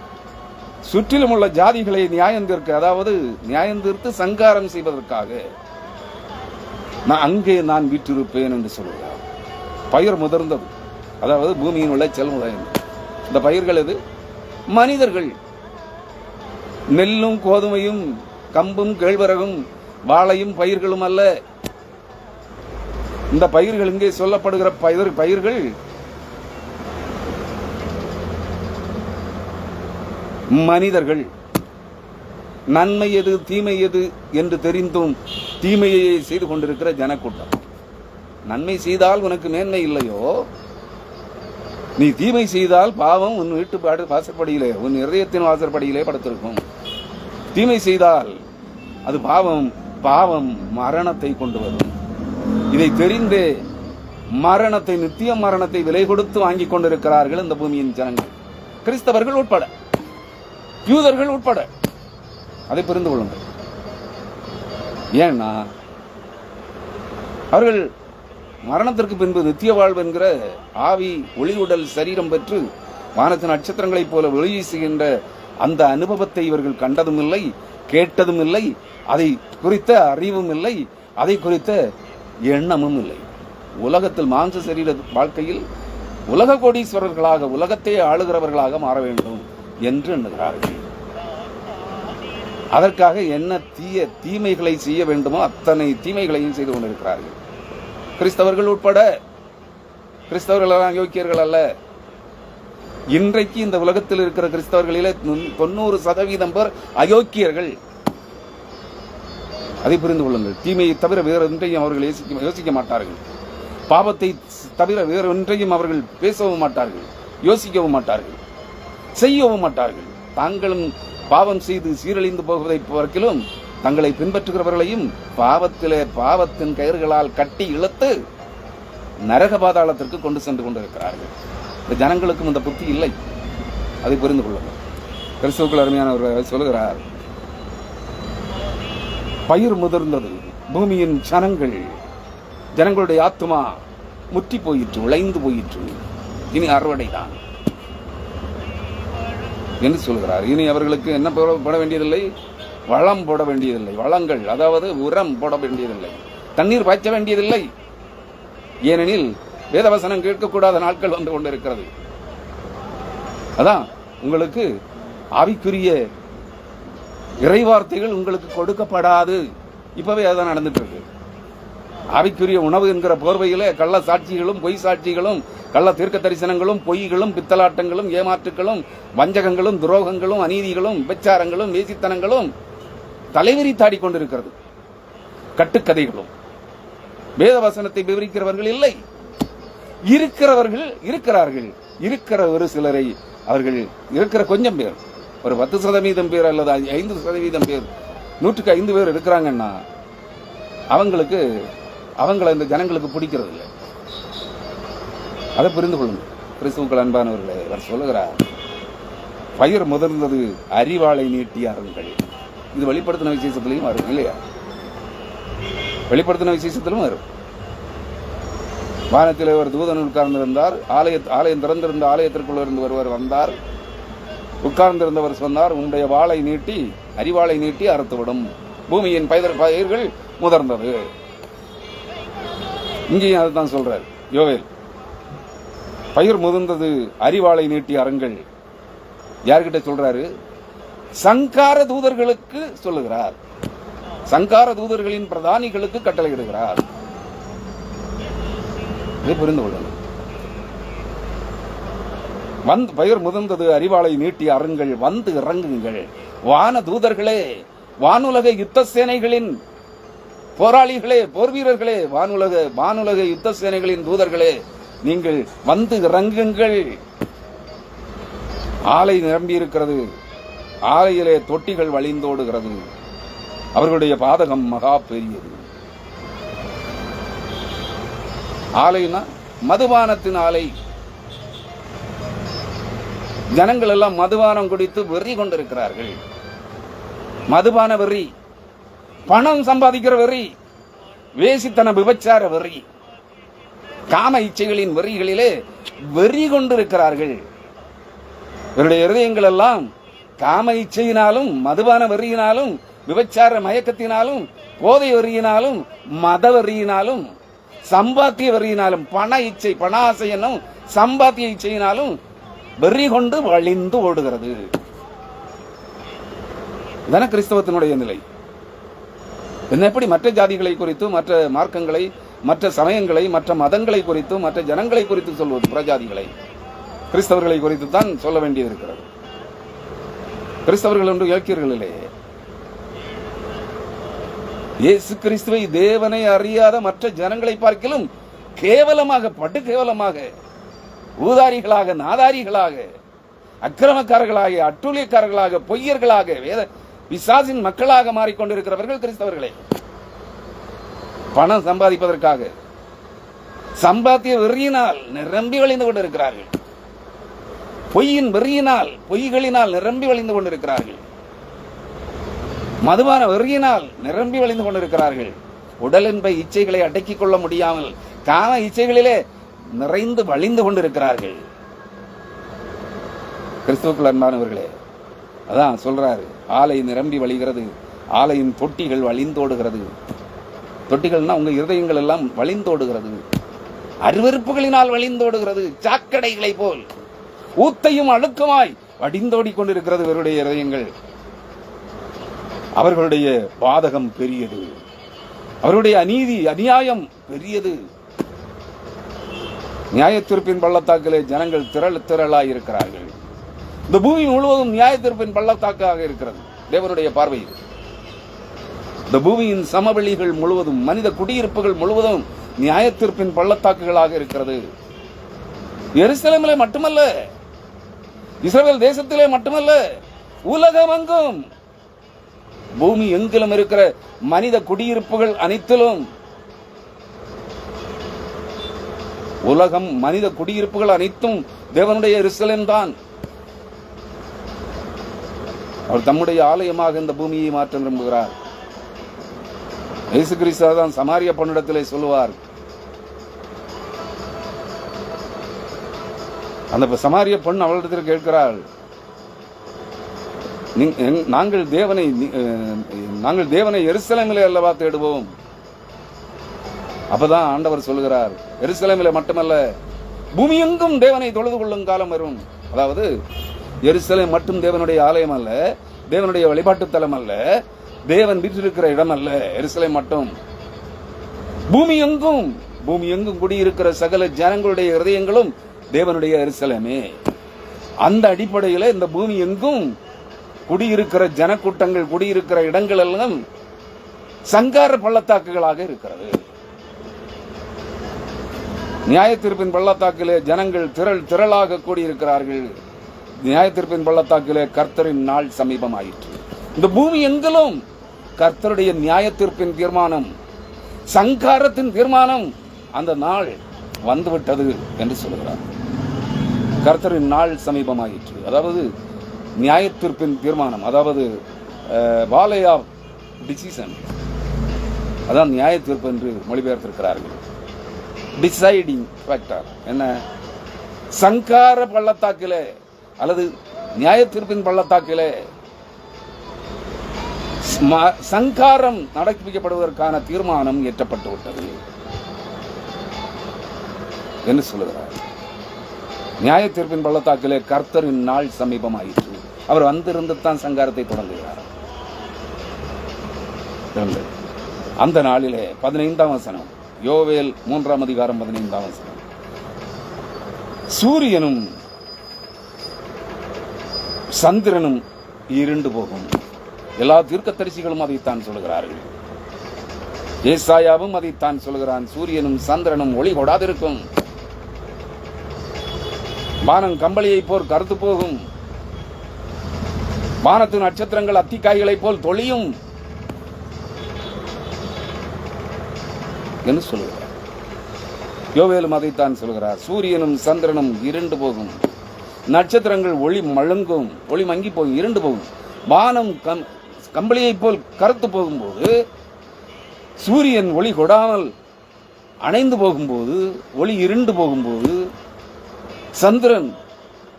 சுற்றிலும் உள்ள ஜாதிகளை நியாயம் தீர்க்க, அதாவது நியாயம் தீர்த்து சங்காரம் செய்வதற்காக அங்கே நான் வீற்றிருப்பேன் என்று சொல்கிறார். பயிர் முதிர்ந்தது, அதாவது பூமியின் விளைச்சல் முதிர்ந்தது. இந்த பயிர்கள் எது? மனிதர்கள். நெல்லும் கோதுமையும் கம்பும் கேழ்வரகும் வாழையும் பயிர்களும் அல்ல. இந்த பயிர்கள் இங்கே சொல்லப்படுகிற பயிர்கள் மனிதர்கள். நன்மை எது தீமை எது என்று தெரிந்தும் தீமையை செய்து கொண்டிருக்கிற ஜனக்கூட்டம். நன்மை செய்தால் உனக்கு மேன்மை இல்லையோ, நீ தீமை செய்தால் பாவம் உன் வீட்டு வாசற்படியிலே, உன் இதயத்தின் வாசற்படியிலே படுத்திருக்கும். தீமை செய்தால் அது பாவம் மரணத்தை கொண்டு வரும். இதை தெரிந்தே மரணத்தை, நித்திய மரணத்தை விலை கொடுத்து வாங்கி கொண்டிருக்கிறார்கள் இந்த பூமியின் ஜனங்கள், கிறிஸ்தவர்கள் உட்பட, யூதர்கள் உட்பட. அதை புரிந்து கொள்ளுங்கள். ஏன்னா அவர்கள் மரணத்திற்கு பின்பு நித்திய வாழ்வு என்கிற ஆவி ஒளி உடல் சரீரம் பெற்று வானத்தின் நட்சத்திரங்களைப் போல ஒளி வீசுகின்ற அந்த அனுபவத்தை இவர்கள் கண்டதும் இல்லை, கேட்டதும் இல்லை, அதை குறித்த அறிவும் இல்லை, அதை குறித்த எண்ணமும் இல்லை. உலகத்தில் மாம்ச சரீர வாழ்க்கையில் உலக கோடீஸ்வரர்களாக, உலகத்தை ஆளுகிறவர்களாக மாற வேண்டும் என்று எண்ணுகிறார்கள். அதற்காக என்ன தீமைகளை செய்ய வேண்டுமோ அத்தனை தீமைகளையும் செய்து கொண்டிருக்கிறார்கள். கிறிஸ்தவர்கள் உட்பட. கிறிஸ்தவர்கள் யோக்கியர்கள் அல்ல. இன்றைக்கு இந்த உலகத்தில் இருக்கிற கிறிஸ்தவர்களிலே 90% பேர் அயோக்கியர்கள். அதை புரிந்து கொள்ளுங்கள். தீமையை தவிர வேற ஒன்றையும் அவர்கள் யோசிக்க மாட்டார்கள். பாவத்தை தவிர வேற ஒன்றையும் அவர்கள் பேசவும் மாட்டார்கள், யோசிக்கவும் மாட்டார்கள், செய்யவும் மாட்டார்கள். தாங்களும் பாவம் செய்து சீரழிந்து போவதை பார்க்கிலும் தங்களை பின்பற்றுகிறவர்களையும் பாவத்தின் கயிறுகளால் கட்டி இழுத்து நரக பாதாளத்திற்கு கொண்டு சென்று கொண்டிருக்கிறார்கள். இந்த ஜனங்களுக்கும் இந்த புத்தி இல்லை. அதை புரிந்து கொள்ளுங்கள். கிறிஸ்துவுக்குள் அருமையானவர் சொல்லுகிறார், பயிர் முதிர்ந்தது, பூமியின் ஜனங்களுடைய ஆத்துமா முற்றி போயிற்று, உழைந்து போயிற்று, இனி அறுவடை தான் என்று சொல்கிறார். இனி அவர்களுக்கு என்ன போட வேண்டியதில்லை? வளம் போட வேண்டியதில்லை. வளங்கள், அதாவது உரம் போட வேண்டியதில்லை, தண்ணீர் பாய்ச்ச வேண்டியதில்லை. ஏனெனில் வேதவசனம் கேட்கக்கூடாத நாட்கள் வந்து கொண்டிருக்கிறது. அதான் உங்களுக்கு ஆவிக்குரிய இறைவார்த்தைகள் உங்களுக்கு கொடுக்கப்படாது. இப்பவே அதான் நடந்துட்டு இருக்கு. ஆவிக்குரிய உணவு என்கிற போர்வையில கள்ள சாட்சிகளும் பொய் சாட்சிகளும் கள்ள தீர்க்க தரிசனங்களும் பொய்களும் பித்தலாட்டங்களும் ஏமாற்றுகளும் வஞ்சகங்களும் துரோகங்களும் அநீதிகளும் விபச்சாரங்களும் வேசித்தனங்களும் தலைவிரி தாடி கொண்டிருக்கிறது. கட்டுக்கதைகளும் வேதவசனத்தை விவரிக்கிறவர்கள் இல்லை. இருக்கிறவர்கள் இருக்கிறார்கள். இருக்கிற ஒரு சிலரை அவர்கள் இருக்கிற கொஞ்சம் பேர், ஒரு 10% பேர் அல்லது 5% பேர், 105 பேர் இருக்கிறாங்கன்னா அவங்களை இந்த ஜனங்களுக்கு பிடிக்கிறது இல்லை. அதை புரிந்து கொள்ளுங்கள் கிறிஸ்துவுக்கள் அன்பானவர்களே. அவர் சொல்லுகிறார், பயிர் முதிர்ந்தது அறிவாளை நீட்டிய அருங்கள். இது வெளிப்படுத்தின விசேஷத்திலையும் வரும் இல்லையா? வெளிப்படுத்தின விசேஷத்திலும் வரும். வானத்திலே ஒரு தூதன் உட்கார்ந்திருந்தார். ஆலயம் திறந்திருந்த ஆலயத்திற்குள்ள இருந்து ஒருவர் வந்தார். உட்கார்ந்திருந்தவர் சொன்னார், உன்னுடைய வாளை நீட்டி அறிவாளை நீட்டி அறுத்துவிடும், பூமியின் பயிர்கள் முதிர்ந்தது. இங்கேயும் அதுதான் சொல்றார் யோவேல். பயிர் முதிர்ந்தது அறிவாளை நீட்டி அருங்கள். யார்கிட்ட சொல்றாரு? சங்கார தூதர்களுக்கு சொல்லுகிறார். சங்கார தூதர்களின் பிரதானிகளுக்கு கட்டளையிடுகிறார். இதை புரிந்து கொள்ளுங்கள். பயிர் முதிர்ந்தது அறிவாளை நீட்டி அருங்கள், வந்து இறங்குங்கள். வான தூதர்களே, வானுலக யுத்த சேனைகளின் போராளிகளே, போர் வீரர்களே, வானுலக யுத்த சேனைகளின் தூதர்களே, நீங்கள் வந்து இறங்குங்கள். ஆலை நிரம்பி இருக்கிறது. ஆலையிலே தொட்டிகள் வழிந்தோடுகிறது. அவர்களுடைய பாதகம் மகா பெரியது. ஆலைனா மதுபானத்தின் ஆலை. ஜனங்கள் எல்லாம் மதுபானம் குடித்து வெறி கொண்டிருக்கிறார்கள். மதுபான வெறி, பணம் சம்பாதிக்கிற வெறி, வேசித்தன விபச்சார வெறி, காம இச்சைகளின் வெறிகளிலே வெறி கொண்டிருக்கிறார்கள். இவருடைய இருதயங்கள் எல்லாம் காம இச்சையினாலும் மதுபான வெறியினாலும் விபச்சார மயக்கத்தினாலும் போதை வெறியினாலும் மத வெறியினாலும் சம்பாத்திய வெறியினாலும் பண இச்சை பண ஆசை என்னும் சம்பாத்திய இச்சையினாலும் வெறி கொண்டு வழிந்து ஓடுகிறது. இதான கிறிஸ்தவத்தினுடைய நிலை. எப்படி மற்ற ஜாதிகளை குறித்து, மற்ற மார்க்கங்களை, மற்ற சமயங்களை, மற்ற மதங்களை குறித்து, மற்ற ஜனங்களை குறித்து சொல்வது? புறஜாதிகளை, கிறிஸ்தவர்களை குறித்து தான் சொல்ல வேண்டியது இருக்கிறது. கிறிஸ்தவர்கள் என்று இயக்கியர்கள் இல்லையே. இயேசு கிறிஸ்துவை தேவனை அறியாத மற்ற ஜனங்களை பார்க்கிலும் கேவலமாக, படு கேவலமாக, ஊதாரிகளாக, நாதாரிகளாக, அக்கிரமக்காரர்களாக, அட்டூழியக்காரர்களாக, பொய்யர்களாக, வேத பிசாசின் மக்களாக மாறிக்கொண்டிருக்கிறவர்கள் கிறிஸ்தவர்களே. பணம் சம்பாதிப்பதற்காக சம்பாத்திய வெறியினால் நிரம்பி வழிந்து கொண்டிருக்கிறார்கள். பொய்யின் வெறியினால், பொய்களினால் நிரம்பி வழிந்து கொண்டிருக்கிறார்கள். மதுபான வெறியினால் நிரம்பி வழிந்து கொண்டிருக்கிறார்கள். உடல் என்ப இச்சைகளை அடக்கிக் கொள்ள முடியாமல் காம இச்சைகளிலே நிறைந்து வழிந்து கொண்டிருக்கிறார்கள். கிறிஸ்துவுக்குள் அன்பானவர்களே, அதான் சொல்றாரு, ஆலை நிரம்பி வழிகிறது, ஆலையின் தொட்டிகள் வழிந்தோடுகிறது. தொட்டிகள்னா உங்க இருதயங்கள் எல்லாம் வழிந்தோடுகிறது. அருவருப்புகளினால் வழிந்தோடுகிறது. சாக்கடைகளை போல் ஊத்தையும் அழுக்குமாய் வடிந்தோடி கொண்டிருக்கிறது இவருடைய இருதயங்கள். அவர்களுடைய பாதகம் பெரியது. அவருடைய அநீதி அநியாயம் பெரியது. நியாயத்தீர்ப்பின் பள்ளத்தாக்கிலே ஜனங்கள் திரளாய் இருக்கிறார்கள். இந்த பூமி முழுவதும் நியாயத்தீர்ப்பின் பள்ளத்தாக்காக இருக்கிறது தேவனுடைய பார்வையில். இந்த பூமியின் சமவெளிகள் முழுவதும், மனித குடியிருப்புகள் முழுவதும் நியாயத்தீர்ப்பின் பள்ளத்தாக்குகளாக இருக்கிறது. எருசலேமிலே மட்டுமல்ல, இஸ்ரவேல் தேசத்திலே மட்டுமல்ல, உலகமெங்கும், பூமி எங்கிலும் இருக்கிற மனித குடியிருப்புகள் அனைத்திலும், உலகம் மனித குடியிருப்புகள் அனைத்தும் தேவனுடைய எருசலேம் தான். அவர் தம்முடைய ஆலயமாக இந்த பூமியை மாற்ற விரும்புகிறார். இயேசு கிறிஸ்து தான் சமாரிய பெண்ணிடத்திலே சொல்லுவார். அந்த சமாரிய பெண் அவளிடத்தில் கேட்கிறாள், நாங்கள் தேவனை எருசலேமிலே அல்லவா தேடுவோம், அப்பதான் ஆண்டவர் சொல்லுகிறார், எருசலேமிலே மட்டுமல்ல பூமி எங்கும் தேவனை தொழுது கொள்ளும் காலம் வரும். அதாவது எருசலேம் மட்டும் தேவனுடைய ஆலயம் அல்ல, தேவனுடைய வழிபாட்டு தலம் அல்ல, தேவன் வீற்றிருக்கிற இடம் அல்ல எருசலேம் மட்டும். பூமி எங்கும் குடியிருக்கிற சகல ஜனங்களுடைய இருதயங்களும் தேவனுடைய எருசலேமே. அந்த அடிப்படையில் இந்த பூமி எங்கும் குடியிருக்கிற ஜனக்கூட்டங்கள் குடியிருக்கிற இடங்கள் எல்லாம் சங்கார பள்ளத்தாக்குகளாக இருக்கிறது. நியாயத்தீர்ப்பின் பள்ளத்தாக்கிலே ஜனங்கள் திரளாக கூடியிருக்கிறார்கள். நியாயத்தீர்ப்பின் பள்ளத்தாக்கிலே கர்த்தரின் நாள் சமீபமாயிற்று. இந்த பூமி எங்கிலும் கர்த்தருடைய நியாயத்தீர்ப்பின் தீர்மானம், சங்காரத்தின் தீர்மானம், அந்த நாள் வந்துவிட்டது என்று சொல்கிறார். கர்த்தரின் நாள் சமீபமாயிற்று, அதாவது நியாயத்தீர்ப்பின் தீர்மானம், அதாவது வாலே ஆஃப் டிசிஷன், அதான் நியாயத்தீர்ப்பு என்று மொழிபெயர்த்திருக்கிறார்கள். டிசைடிங் ஃபேக்டர் என்ன? சங்கார பள்ளத்தாக்கிலே அல்லது நியாயத்தீர்ப்பின் பள்ளத்தாக்கிலே சங்காரம் நடப்பிக்கப்படுவதற்கான தீர்மானம் எட்டப்பட்டு விட்டது என்று சொல்லுகிறார். நியாயத்தீர்ப்பின் பள்ளத்தாக்கிலே கர்த்தரின் நாள் சமீபமாயிற்று. அவர் வந்திருந்து தான் சங்காரத்தை தொடங்குகிறார். அந்த நாளிலே 15ஆம் வசனம், யோவேல் 3ஆம் அதிகாரம் 15ஆம் வசனம், சூரியனும் சந்திரனும் இருண்டு போகும். எல்லா தீர்க்கதரிசிகளும் அதைத்தான் சொல்லுகிறார்கள். ஏசாயாவும் அதைத்தான் சொல்லுகிறான். சூரியனும் சந்திரனும் ஒளி கொடாதிருக்கும், வானம் கம்பளியை போல் கருத்து போகும், வானத்து நட்சத்திரங்கள் அத்திக்காய்களை போல் தொழியும் என்று சொல்லுகிறார். யோவேலும் அதைத்தான் சொல்கிறார். சூரியனும் சந்திரனும் இருண்டு போகும், நட்சத்திரங்கள் ஒளி மழுங்கும், ஒளி மங்கி போகும், இருண்டு போகும், வானம் கம்பளியை போல் கருத்து போகும்போது, சூரியன் ஒளி கொடாமல் அணைந்து போகும்போது, ஒளி இருண்டு போகும்போது, சந்திரன்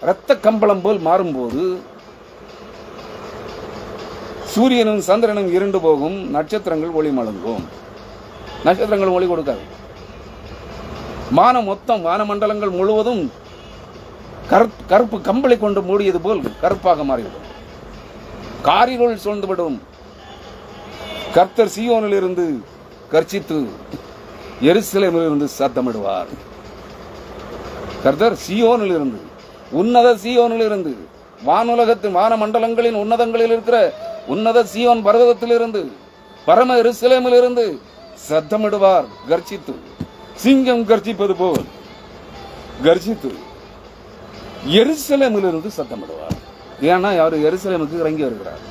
இரத்த கம்பளம் போல் மாறும்போது, சூரியனும் சந்திரனும் இருண்டு போகும், நட்சத்திரங்கள் ஒளி மழுங்கும். நட்சத்திரங்கள் ஒளி கொடுக்காது. வானம் மொத்தம், வானமண்டலங்கள் முழுவதும் கருப்பு கம்பளி கொண்டு மூடியது போல் கருப்பாக மாறிவிடும், காரிருள் சூழ்ந்துவிடும். கர்த்தர் சீயோனில் இருந்து கர்ச்சித்து எருசலேமில் இருந்து சத்தமிடுவார். கர்த்தர் சீயோனில் இருந்து, உன்னத சீயோனில் இருந்து, வானுலகத்தின் வானமண்டலங்களின் உன்னதங்களில் இருக்கிற உன்னத சீயோன் பர்வதத்தில் இருந்து, பரம எருசலேமில் இருந்து சத்தமிடுவார். கர்ச்சித்து, சிங்கம் கர்ச்சிப்பது போல் கர்ச்சித்து எருசலேமில் இருந்து சத்தமிடுவார். ஏன்னா அவர் எருசலேமுக்கு இறங்கி வருகிறார்.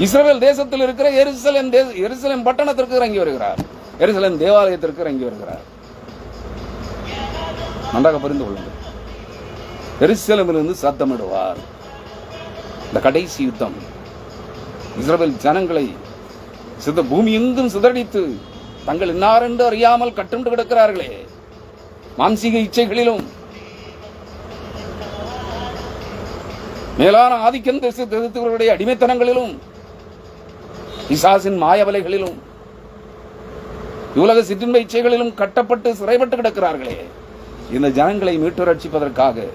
இஸ்ரவேல் தேசத்தில் இருக்கிற எருசலேம் பட்டணத்திற்கு இறங்கி வருகிறார். எருசலேம் தேவாலயத்திற்கு இறங்கி வருகிறார். நன்றாக புரிந்து கொள்ளுங்கள். எருசலேமிலிருந்து சத்தமிடுவார். இந்த கடைசி யுத்தம் இஸ்ரவேல் ஜனங்களை பூமி எங்கும் சிதறடித்து தங்கள் இன்னாரென்று அறியாமல் கட்டுண்டு கிடக்கிறார்களே, மாம்சீக இச்சைகளிலும் மேலான ஆதிக்கம் தெரிவித்தவர்களுடைய அடிமைத்தனங்களிலும் பிசாசின் மாயவலைகளிலும் உலக சிற்றின்ப இச்சைகளிலும் கட்டப்பட்டு சிறைப்பட்டு கிடக்கிறார்களே, இந்த ஜனங்களை மீட்டு ரட்சிப்பதற்காக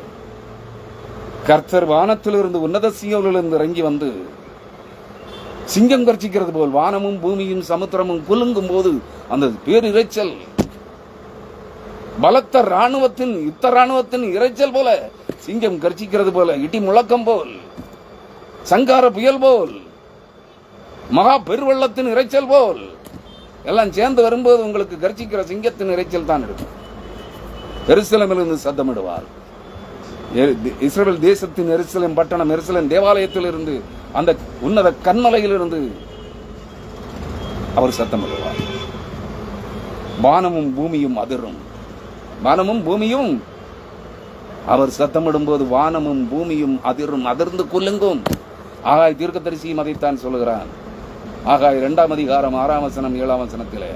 கர்த்தர் வானத்திலிருந்து உன்னத சீயோனிலிருந்து இறங்கி வந்து சிங்கம் கர்ச்சிக்கிறது போல் வானமும் பூமியும் சமுத்திரமும் குலுங்கும் போது அந்த பேரிரைச்சல் பலத்த ராணுவத்தின் யுத்த ராணுவத்தின் இரைச்சல் போல, சிங்கம் கர்ச்சிக்கிறது போல, இடி முழக்கம் போல், சங்கார புயல் போல், மகா பெருவெள்ளத்தின் இரைச்சல் போல் எல்லாம் சேர்ந்து வரும்போது உங்களுக்கு கர்ச்சிக்கிற சிங்கத்தின் இரைச்சல் தான் இருக்கும். எருசலேமிலிருந்து சத்தமிடுவார். இஸ்ரவேல் தேசத்தின் எருசலேம் பட்டணம், எருசலேம் தேவாலயத்தில் இருந்து, அந்த உன்னத கண்மலையிலிருந்து அவர் சத்தமிடுவார். வானமும் பூமியும் அதிரும். வானமும் பூமியும் அவர் சத்தமிடும் போது வானமும் பூமியும் அதிரும், அதிர்ந்து குலுங்கும். ஆகாய் தீர்க்கதரிசியும் அதைத்தான் சொல்லுகிறான். ஆகாய் 2ஆம் அதிகாரம் 6ஆம் வசனம் 7ஆம் வசனத்திலே,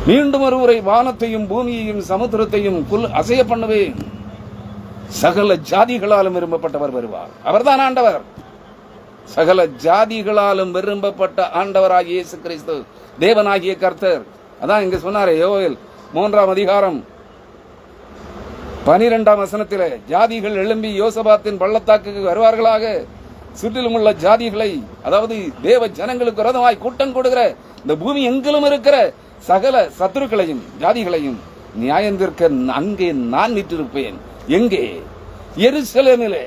மீண்டும் ஒருமுறை வானத்தையும் பூமியையும் சமுத்திரத்தையும் அசைய பண்ணுவேன், சகல ஜாதிகளாலும் விரும்பப்பட்டவர் வருவார். அவர்தான் ஆண்டவர். சகல ஜாதிகளாலும் விரும்பப்பட்ட ஆண்டவராகிய இயேசு கிறிஸ்து, தேவனாகிய கர்த்தர். அதான் இங்க சொன்னாரே, யோவேல் 3ஆம் அதிகாரம் 12ஆம் வசனத்திலே, ஜாதிகள் எழும்பி யோசபாத்தின் பள்ளத்தாக்குக்கு வருவார்களாக, சுற்றிலும் உள்ள ஜாதிகளை, அதாவது தேவ ஜனங்களுக்கு விரோதமாய் கூட்டம் கொடுக்கிற இந்த பூமி எங்கிலும் இருக்கிற சகல சத்துருக்களையும் ஜாதிகளையும் நியாயந்திருக்க அங்கே நான் நிற்றிருப்பேன். எங்கே? எருசலேமிலே,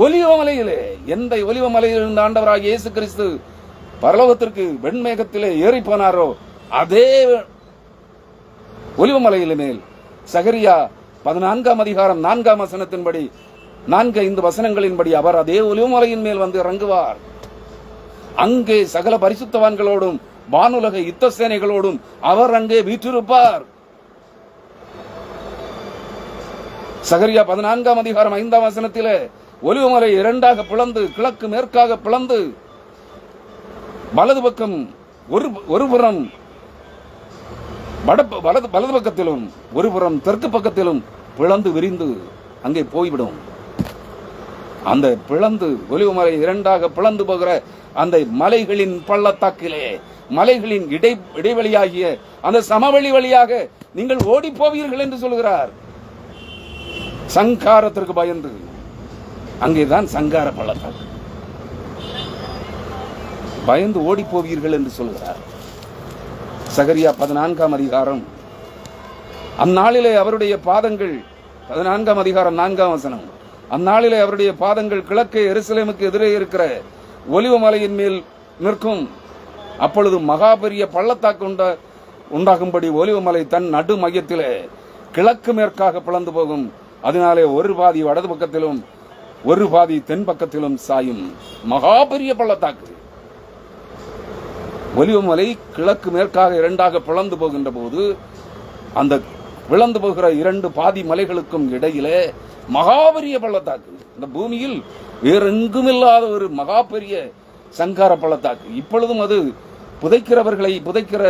ஒலிவமலையிலே. எந்த ஒலிவமலையில் இருந்த ஆண்டவராகிய இயேசு கிறிஸ்து பரலோகத்திற்கு வெண்மேகத்திலே ஏறி போனாரோ அதே ஒலிவமலையில மேல் சகரியா 14ஆம் அதிகாரம் 4ஆம் வசனத்தின்படி 4-5 வசனங்களின்படி அவர் அதே ஒலிவமலையின் மேல் வந்து இறங்குவார். அங்கே சகல பரிசுத்தவான்களோடும் வானுலக யுத்த சேனைகளோடும் அவர் அங்கே வீற்றிருப்பார். சகரியா 14ஆம் அதிகாரம் 5ஆம் வசனத்திலே ஒலிவமலை 2ஆக பிளந்து, கிழக்கு மேற்காக பிளந்து, வலது பக்கம் ஒருபுறம் வலது பக்கத்திலும் ஒருபுறம் தெற்கு பக்கத்திலும் பிளந்து விரிந்து அங்கே போய்விடும். அந்த பிளந்து ஒலிவமலை 2ஆக பிளந்து போகிற அந்த மலைகளின் பள்ளத்தாக்கிலே, மலைகளின் இடைவெளியாகிய அந்த சமவெளி வழியாக நீங்கள் ஓடி போவீர்கள் என்று சொல்கிறார். சங்காரத்திற்கு பயந்து அங்கேதான் சங்கார பள்ளத்தாக்கு, பயந்து ஓடி போவீர்கள் என்று சொல்கிறார். சகரியா 14ஆம் அதிகாரம், அந்நாளிலே அவருடைய பாதங்கள், 14ஆம் அதிகாரம் 4ஆம் வசனம், அந்நாளிலே அவருடைய பாதங்கள் கிழக்கே எருசலேமுக்கு எதிரே இருக்கிற ஒலிவமலையின் மேல் நிற்கும். அப்பொழுது மகா பெரிய பள்ளத்தாக்கு உண்டாகும்படி ஒலிவமலை தன் நடு மையத்திலே கிழக்கு மேற்காக பிளந்து போகும். அதனாலே ஒரு பாதி வடது பக்கத்திலும் ஒரு பாதி தென் பக்கத்திலும் சாயும். மகா பெரிய பள்ளத்தாக்கு. ஒலிவமலை கிழக்கு மேற்காக 2ஆக பிளந்து போகின்ற போது அந்த பிளந்து போகிற 2 பாதி மலைகளுக்கும் இடையிலே மகாபெரிய பள்ளத்தாக்கு. இந்த பூமியில் வேறெங்கும் இல்லாத ஒரு மகா பெரிய சங்கார பள்ளத்தாக்கு. இப்பொழுதும் அது புதைக்கிற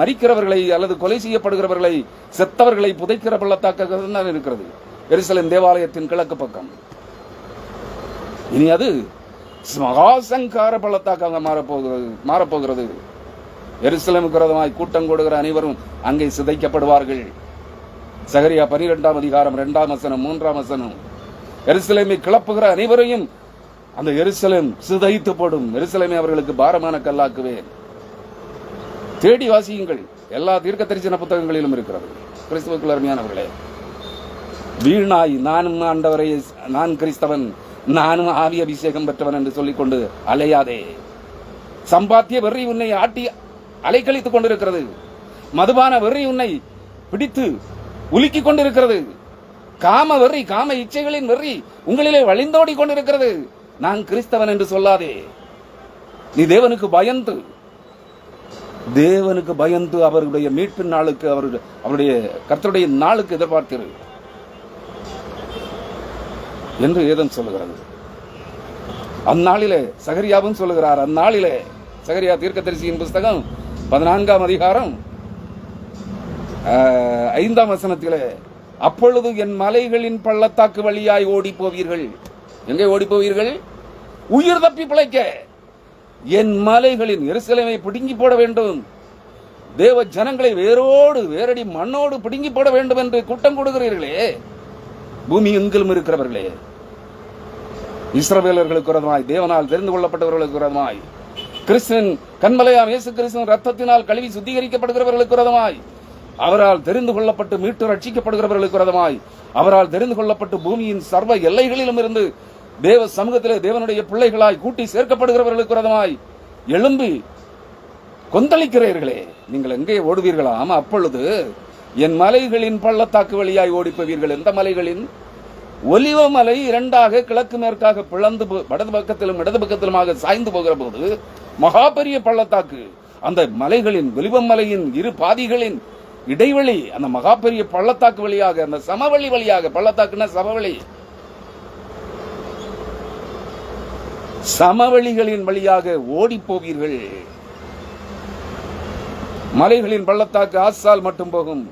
மரிக்கிறவர்களை அல்லது கொலை செய்யப்படுகிறவர்களை, செத்தவர்களை புதைக்கிற பள்ளத்தாக்காக தான் இருக்கிறது எருசலேம் தேவாலயத்தின் கிழக்கு பக்கம். இனி அது மகா சங்கார பள்ளத்தாக்காக மாறப்போகிறது. எருசலேமுக்கு விரோதமாய் கூட்டம் கொடுக்கிற அனைவரும் அங்கே சிதைக்கப்படுவார்கள். சகரியா 12ஆம் அதிகாரம் 2ஆம் வசனம் 3ஆம் வசனம், எருசலேமை கிளப்புகிற அனைவரையும் அந்த எருசலேம் சிதைத்து போடும். எருசலேமை அவர்களுக்கு பாரமான கல்லாக்குவேன். தேடி வாசியுங்கள், எல்லா தீர்க்க தரிசன புத்தகங்களிலும் இருக்கிறது. கிறிஸ்துவுக்குள் அருமையானவர்களே, வீணாய் நானும் ஆண்டவரை, நான் கிறிஸ்தவன், நானும் ஆவி அபிஷேகம் பெற்றவன் என்று சொல்லிக்கொண்டு அலையாதே. சம்பாத்திய வெறி உன்னை ஆட்டி அலைக்கழித்துக் கொண்டிருக்கிறது. மதுபான வெறி உன்னை பிடித்து உலுக்கிக் கொண்டிருக்கிறது. காம வெறி, காம இச்சைகளின் வெறி உங்களிலே வழிந்தோடி கொண்டிருக்கிறது. நான் கிறிஸ்தவன் என்று சொல்லாதே. நீ தேவனுக்கு பயந்து அவருடைய மீட்பின் நாளுக்கு, அவருடைய கர்த்தருடைய நாளுக்கு எதிர்பார்த்திரு என்று வேதம் சொல்லுகிறது. அந்நாளிலே சகரியாவும் சொல்லுகிறார். அந்நாளிலே சகரியா தீர்க்கதரிசியின் புஸ்தகம் 14ஆம் அதிகாரம் 5ஆம் வசனத்திலே, அப்பொழுது என் மலைகளின் பள்ளத்தாக்கு வழியாய் ஓடி போவீர்கள். எங்கே ஓடி போவீர்கள்? உயிர் தப்பி பிழைக்க. என் மலைகளின் எருசலேமை பிடுங்கி போட வேண்டும், தேவ ஜனங்களை வேரடி மண்ணோடு பிடுங்கி போட வேண்டும் என்று கூட்டம் கொடுக்கிறீர்களே, பூமி எங்கிலும் இருக்கிறவர்களே, இஸ்ரவேலர்களுக்கு விரோதமாய், தேவனால் தெரிந்து கொள்ளப்பட்டவர்களுக்கு விரோதமாய், கிறிஸ்துவின் கண்மலையாம் இயேசு கிறிஸ்துவின் ரத்தத்தினால் கழுவி சுத்திகரிக்கப்படுகிறவர்களுக்கு விரோதமாய், அவரால் தெரிந்து கொள்ளப்பட்டு மீட்டு ரட்சிக்கப்படுகிறவர்களுக்கு விரோதமாய், அவரால் தெரிந்து கொள்ளப்பட்டு பூமியின் சர்வ எல்லைகளிலும் இருந்து தேவ சமூகத்திலே தேவனுடைய பிள்ளைகளாய் கூட்டி சேர்க்கப்படுகிறவர்களுக்கு விரோதமாய் எழும்பி கொந்தளிக்கிறீர்களே, நீங்கள் எங்கே ஓடுவீர்களாம்? அப்பொழுது என் மலைகளின் பள்ளத்தாக்கு வழியாய் ஓடிப்போவீர்கள். எந்த மலைகளின்? ஒலிவமலை 2ஆக கிழக்கு மேற்காக பிளந்து வடது பக்கத்திலும் இடது பக்கத்திலுமாக சாய்ந்து போகிற போது மகா பெரிய பள்ளத்தாக்கு. அந்த மலைகளின், ஒலிவமலையின் 2 பாதிகளின் இடைவெளி அந்த மகா பெரிய பள்ளத்தாக்கு வழியாக, அந்த சமவெளி வழியாக, பள்ளத்தாக்குன்னா சமவெளி, சமவெளிகளின் வழியாக ஓடி போவீர்கள். மலைகளின் பள்ளத்தாக்கு ஆசால் மட்டும் போகும்.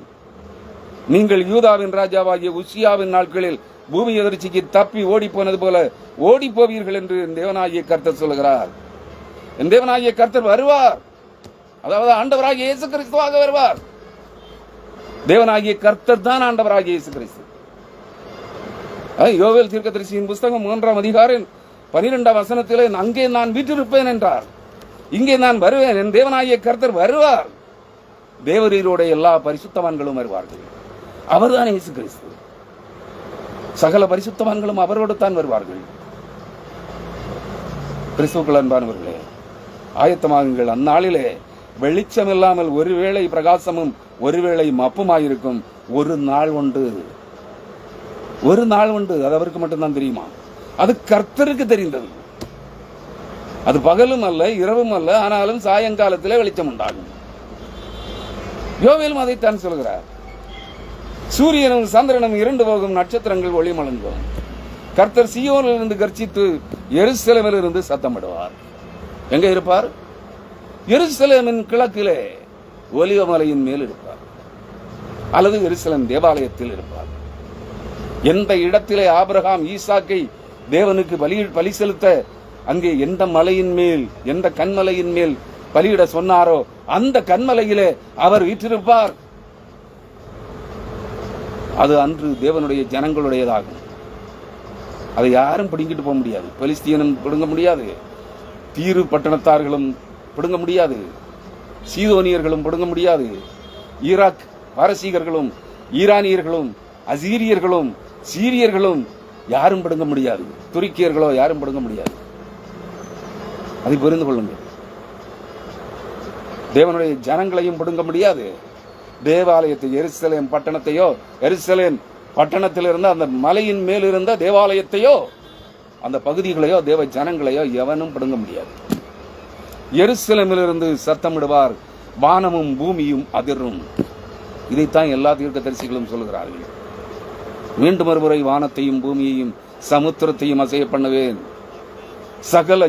நீங்கள் யூதாவின் ராஜாவாகிய உசியாவின் நாட்களில் பூமி எதிர்ச்சிக்கு தப்பி ஓடி போனது போல ஓடி போவீர்கள் என்று என் தேவனாகிய கர்த்தர் சொல்லுகிறார். என் தேவனாகிய கர்த்தர் வருவார், அதாவது ஆண்டவராகிய இயேசு கிறிஸ்துவாக வருவார். தேவனாகிய கர்த்தர் தான் ஆண்டவராகிய இயேசு கிறிஸ்து. யோவேல் தீர்க்கதரிசியின் புஸ்தகம் 3ஆம் அதிகாரம் 12ஆம் வசனத்திலே அங்கே நான் வீற்றிருப்பேன் என்றார். இங்கே நான் வருவேன், என் தேவனாகிய கர்த்தர் வருவார். தேவரீரோட எல்லா பரிசுத்தவான்களும் வருவார்கள். அவர்தான் இயேசு கிறிஸ்து. சகல பரிசுத்தவான்களும் அவரோடு தான் வருவார்கள். கிறிஸ்துவுக்குள் அன்பானவர்களே, ஆயத்தமாகுங்கள். அந்நாளிலே வெளிச்சம் இல்லாமல் ஒருவேளை பிரகாசமும் ஒருவேளை மப்புமாயிருக்கும். ஒரு நாள் உண்டு, ஒரு நாள் உண்டு. அது அவருக்கு மட்டும்தான் தெரியுமா? அது கர்த்தருக்கு தெரிந்தது. அது பகலும் அல்ல, இரவும் அல்ல, ஆனாலும் சாயங்காலத்திலே வெளிச்சம் உண்டாகும். யோவேலும் அதைத்தான் சொல்கிறார். சூரியனும் சந்திரனும் இருண்டு போகும், நட்சத்திரங்கள் ஒளிமலங்கும். கர்த்தர் சீயோனில் இருந்து கர்ச்சித்து எருசலேமில் இருந்து சத்தமிடுவார். எங்க இருப்பார்? எருசலேமின் கிழக்கிலே ஒலிவ மலையின் மேல் இருப்பார், அல்லது எருசலேம் தேவாலயத்தில் இருப்பார். எந்த இடத்திலே ஆபிரகாம் ஈசாக்கை தேவனுக்கு பலி செலுத்த அங்கே எந்த மலையின் மேல், எந்த கண்மலையின் மேல் பலியிட சொன்னாரோ அந்த கண்மலையிலே அவர் வீற்றிருப்பார். அது அன்று தேவனுடைய ஜனங்களுடையதாகும். அதை யாரும் பிடுங்கிட்டு போக முடியாது. பெலிஸ்தீனும் பிடுங்க முடியாது, தீரு பட்டணத்தார்களும் பிடுங்க முடியாது, சீதோனியர்களும் பிடுங்க முடியாது, ஈராக் பாரசீகர்களும் ஈரானியர்களும் அசீரியர்களும் சீரியர்களும் யாரும் பிடுங்க முடியாது. துருக்கியர்களோ யாரும் பிடுங்க முடியாது. அதை புரிந்து கொள்ளுங்கள். தேவனுடைய ஜனங்களையும் பிடுங்க முடியாது. தேவாலயத்தை, எருசலேம் பட்டணத்தையோ, எருசலேம் பட்டணத்தில் இருந்த அந்த மலையின் மேல் இருந்த தேவாலயத்தையோ, அந்த பகுதிகளையோ, தேவ ஜனங்களையோ எவனும் பிடுங்க முடியாது. எருசலேமிலிருந்து சத்தமிடுவார், வானமும் பூமியும் அதிரும். இதைத்தான் எல்லா தீர்க்கதரிசிகளும் சொல்கிறார்கள். மீண்டும் ஒருமுறை வானத்தையும் பூமியையும் சமுத்திரத்தையும் அசைய பண்ணுவேன், சகல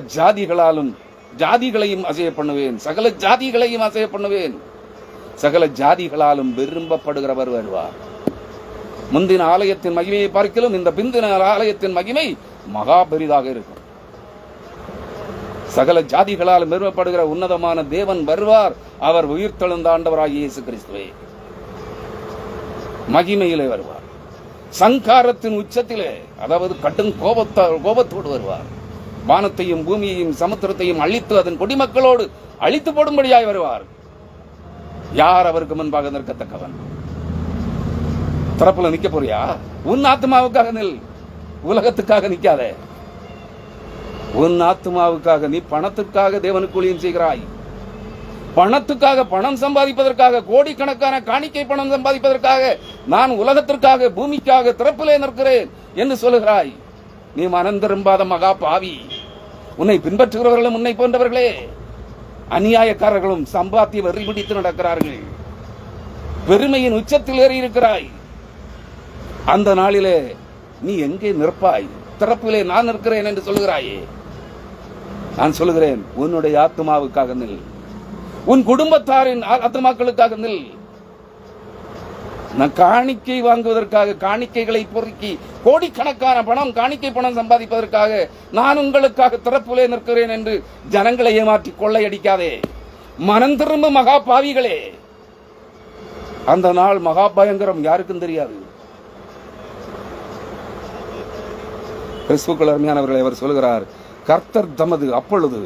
ஜாதிகளையும் அசைய பண்ணுவேன், சகல ஜாதிகளையும் அசைய பண்ணுவேன், சகல ஜாதிகளாலும் விரும்பப்படுகிறவர் வருவார். முந்தின ஆலயத்தின் மகிமையை பார்க்கலும் இந்த பிந்தின ஆலயத்தின் மகிமை மகா பெரிதாக இருக்கும். சகல ஜாதிகளாலும் விரும்பப்படுகிற உன்னதமான தேவன் வருவார். அவர் உயிர்த்தெழுந்த ஆண்டவராகிய இயேசு கிறிஸ்துவே மகிமையிலே வருவார். சங்காரத்தின் உச்சத்திலே, அதாவது கடும் கோபத்தோடு வருவார். வானத்தையும் பூமியையும் சமுத்திரத்தையும் அழித்து அதன் குடிமக்களோடு அழித்து போடும்படியாய் வருவார். யார் அவருக்கு முன்பாக நிற்கத்தக்கவன்? தரப்புல நிக்க போறியா? உன் ஆத்மாவுக்காக நில், உலகத்துக்காக நிக்காதே. உன் ஆத்மாவுக்காக. நீ பணத்துக்காக தேவனுக்கு ஊழியம் செய்கிறாய். பணத்துக்காக, பணம் சம்பாதிப்பதற்காக, கோடிக்கணக்கான காணிக்கை பணம் சம்பாதிப்பதற்காக நான் உலகத்திற்காக, பூமிக்காக திறப்பிலே நிற்கிறேன் என்று சொல்லுகிறாய். நீ மனம் திரும்பாத மகா பாவி. உன்னை பின்பற்றுகிறவர்களும் உன்னை போன்றவர்களே அநியாயக்காரர்களும் சம்பாத்திய வெறி பிடித்து நடக்கிறார்கள். பெருமையின் உச்சத்தில் ஏறி இருக்கிறாய். அந்த நாளிலே நீ எங்கே நிற்பாய்? திறப்பிலே நான் நிற்கிறேன் என்று சொல்லுகிறாயே. நான் சொல்லுகிறேன், உன்னுடைய ஆத்மாவுக்காக நில், உன் குடும்பத்தாரின் ஆத்மாக்களுக்காக நில். நான் காணிக்கை வாங்குவதற்காக, காணிக்கைகளை பொறுக்கி கோடிக்கணக்கான பணம், காணிக்கை பணம் சம்பாதிப்பதற்காக நான் உங்களுக்காக திறப்பிலே நிற்கிறேன் என்று ஜனங்களை ஏமாற்றி கொள்ளையடிக்காதே. மனம் திரும்ப மகா பாவிகளே. அந்த நாள் மகா பயங்கரம், யாருக்கும் தெரியாது. கிறிஸ்துவுக்குள் அருமையானவர்களை அவர் சொல்கிறார், கர்த்தர் தமது அப்பொழுது,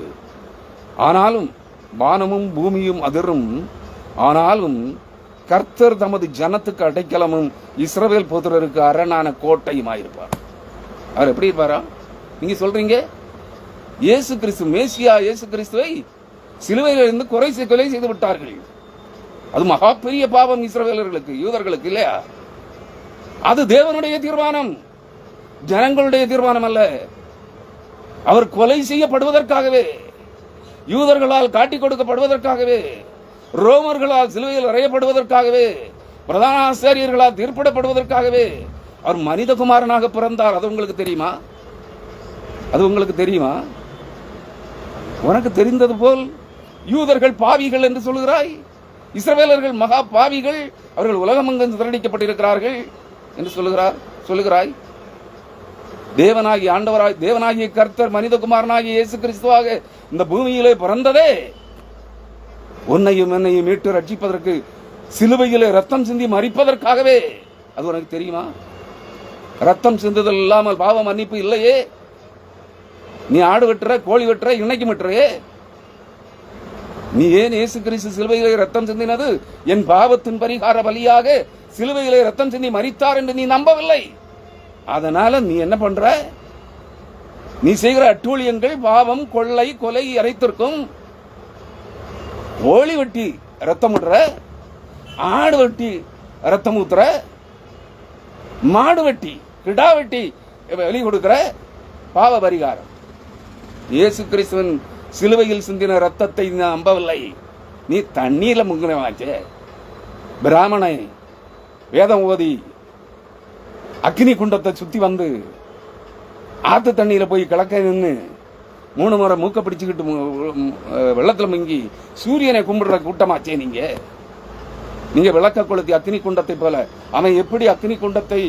ஆனாலும் வானமும் பூமியும் அதிரும், ஆனாலும் கர்த்தர் தமது ஜனத்துக்கு அடைக்கலமும் இஸ்ரவேல் புத்திரருக்கு அரணான கோட்டையுமாயிருப்பார். அவர் எப்படி இருப்பாரா? நீங்க சொல்றீங்க இயேசு கிறிஸ்து மேசியா, இயேசு கிறிஸ்துவை சிலுவையிலிருந்து கொலை செய்து விட்டார்கள். அது மகா பெரிய பாவம் இஸ்ரவேலர்களுக்கு, யூதர்களுக்கு இல்லையா? அது தேவனுடைய தீர்மானம், ஜனங்களுடைய தீர்மானம் அல்ல. அவர் கொலை செய்யப்படுவதற்காகவே, யூதர்களால் காட்டிக் கொடுக்கப்படுவதற்காகவே, ரோமர்களால் சிலுவையில் அறையப்படுவதற்காகவே, பிரதான ஆசாரியர்களால் தீர்ப்பிடப்படுவதற்காகவே அவர் மனிதகுமாரனாக பிறந்தார். அது உங்களுக்கு தெரியுமா? அது உங்களுக்கு தெரியுமா? உனக்கு தெரிந்தது போல் யூதர்கள் பாவிகள் என்று சொல்கிறாய், இஸ்ரவேலர்கள் மகா பாவிகள், அவர்கள் உலகமெங்கும் திரடிக்கப்பட்டிருக்கிறார்கள் என்று சொல்லுகிறாய். தேவனாகிய கர்த்தர் மனிதகுமாரனாகிய இயேசு கிறிஸ்துவாக இந்த பூமியிலே பிறந்ததே உன்னையும் என்னையும் மீட்டு ரட்சிப்பதற்கு, சிலுவையிலே ரத்தம் சிந்தி மரிப்பதற்காகவே. அது உனக்கு தெரியுமா? ரத்தம் சிந்துதல் இல்லாமல் பாவ மன்னிப்பு இல்லையே. நீ ஆடு வெட்டுற, கோழி வெட்டுற, இன்னைக்கு வெட்டுறையே. நீ ஏன் இயேசு கிறிஸ்து சிலுவையிலே ரத்தம் சிந்தினது என் பாவத்தின் பரிகார பலியாக சிலுவையிலே ரத்தம் சிந்தி மரித்தார் என்று நீ நம்பவில்லை. அதனால நீ என்ன பண்ற? நீ செய்கிற அட்டூழியங்கள், பாவம், கொள்ளை, கொலை அனைத்திற்கும் கோழி வெட்டி ரத்தம் விடுற, ஆடு வெட்டி ரத்தம் ஊத்துற, மாடு வெட்டி கிடா வெட்டி வெளி கொடுக்கிற பாவ பரிகாரம். இயேசு கிறிஸ்துவின் சிலுவையில் சிந்தின ரத்தத்தை நம்பவில்லை. நீ தண்ணீர்ல முங்கினவாச்சே. பிராமணை வேதம் ஓதி அக்னி குண்டத்தை சுத்தி வந்து ஆத்து தண்ணியில போய் கிழக்க நின்று 3 முறை மூக்க பிடிச்சுக்கிட்டு வெள்ளத்துல முங்கி சூரியனை கும்பிடுற கூட்டமாச்சே நீங்க. நீங்க விளக்க கொளுத்தி அக்னி குண்டத்தை போல அவன் எப்படி அக்னி குண்டத்தை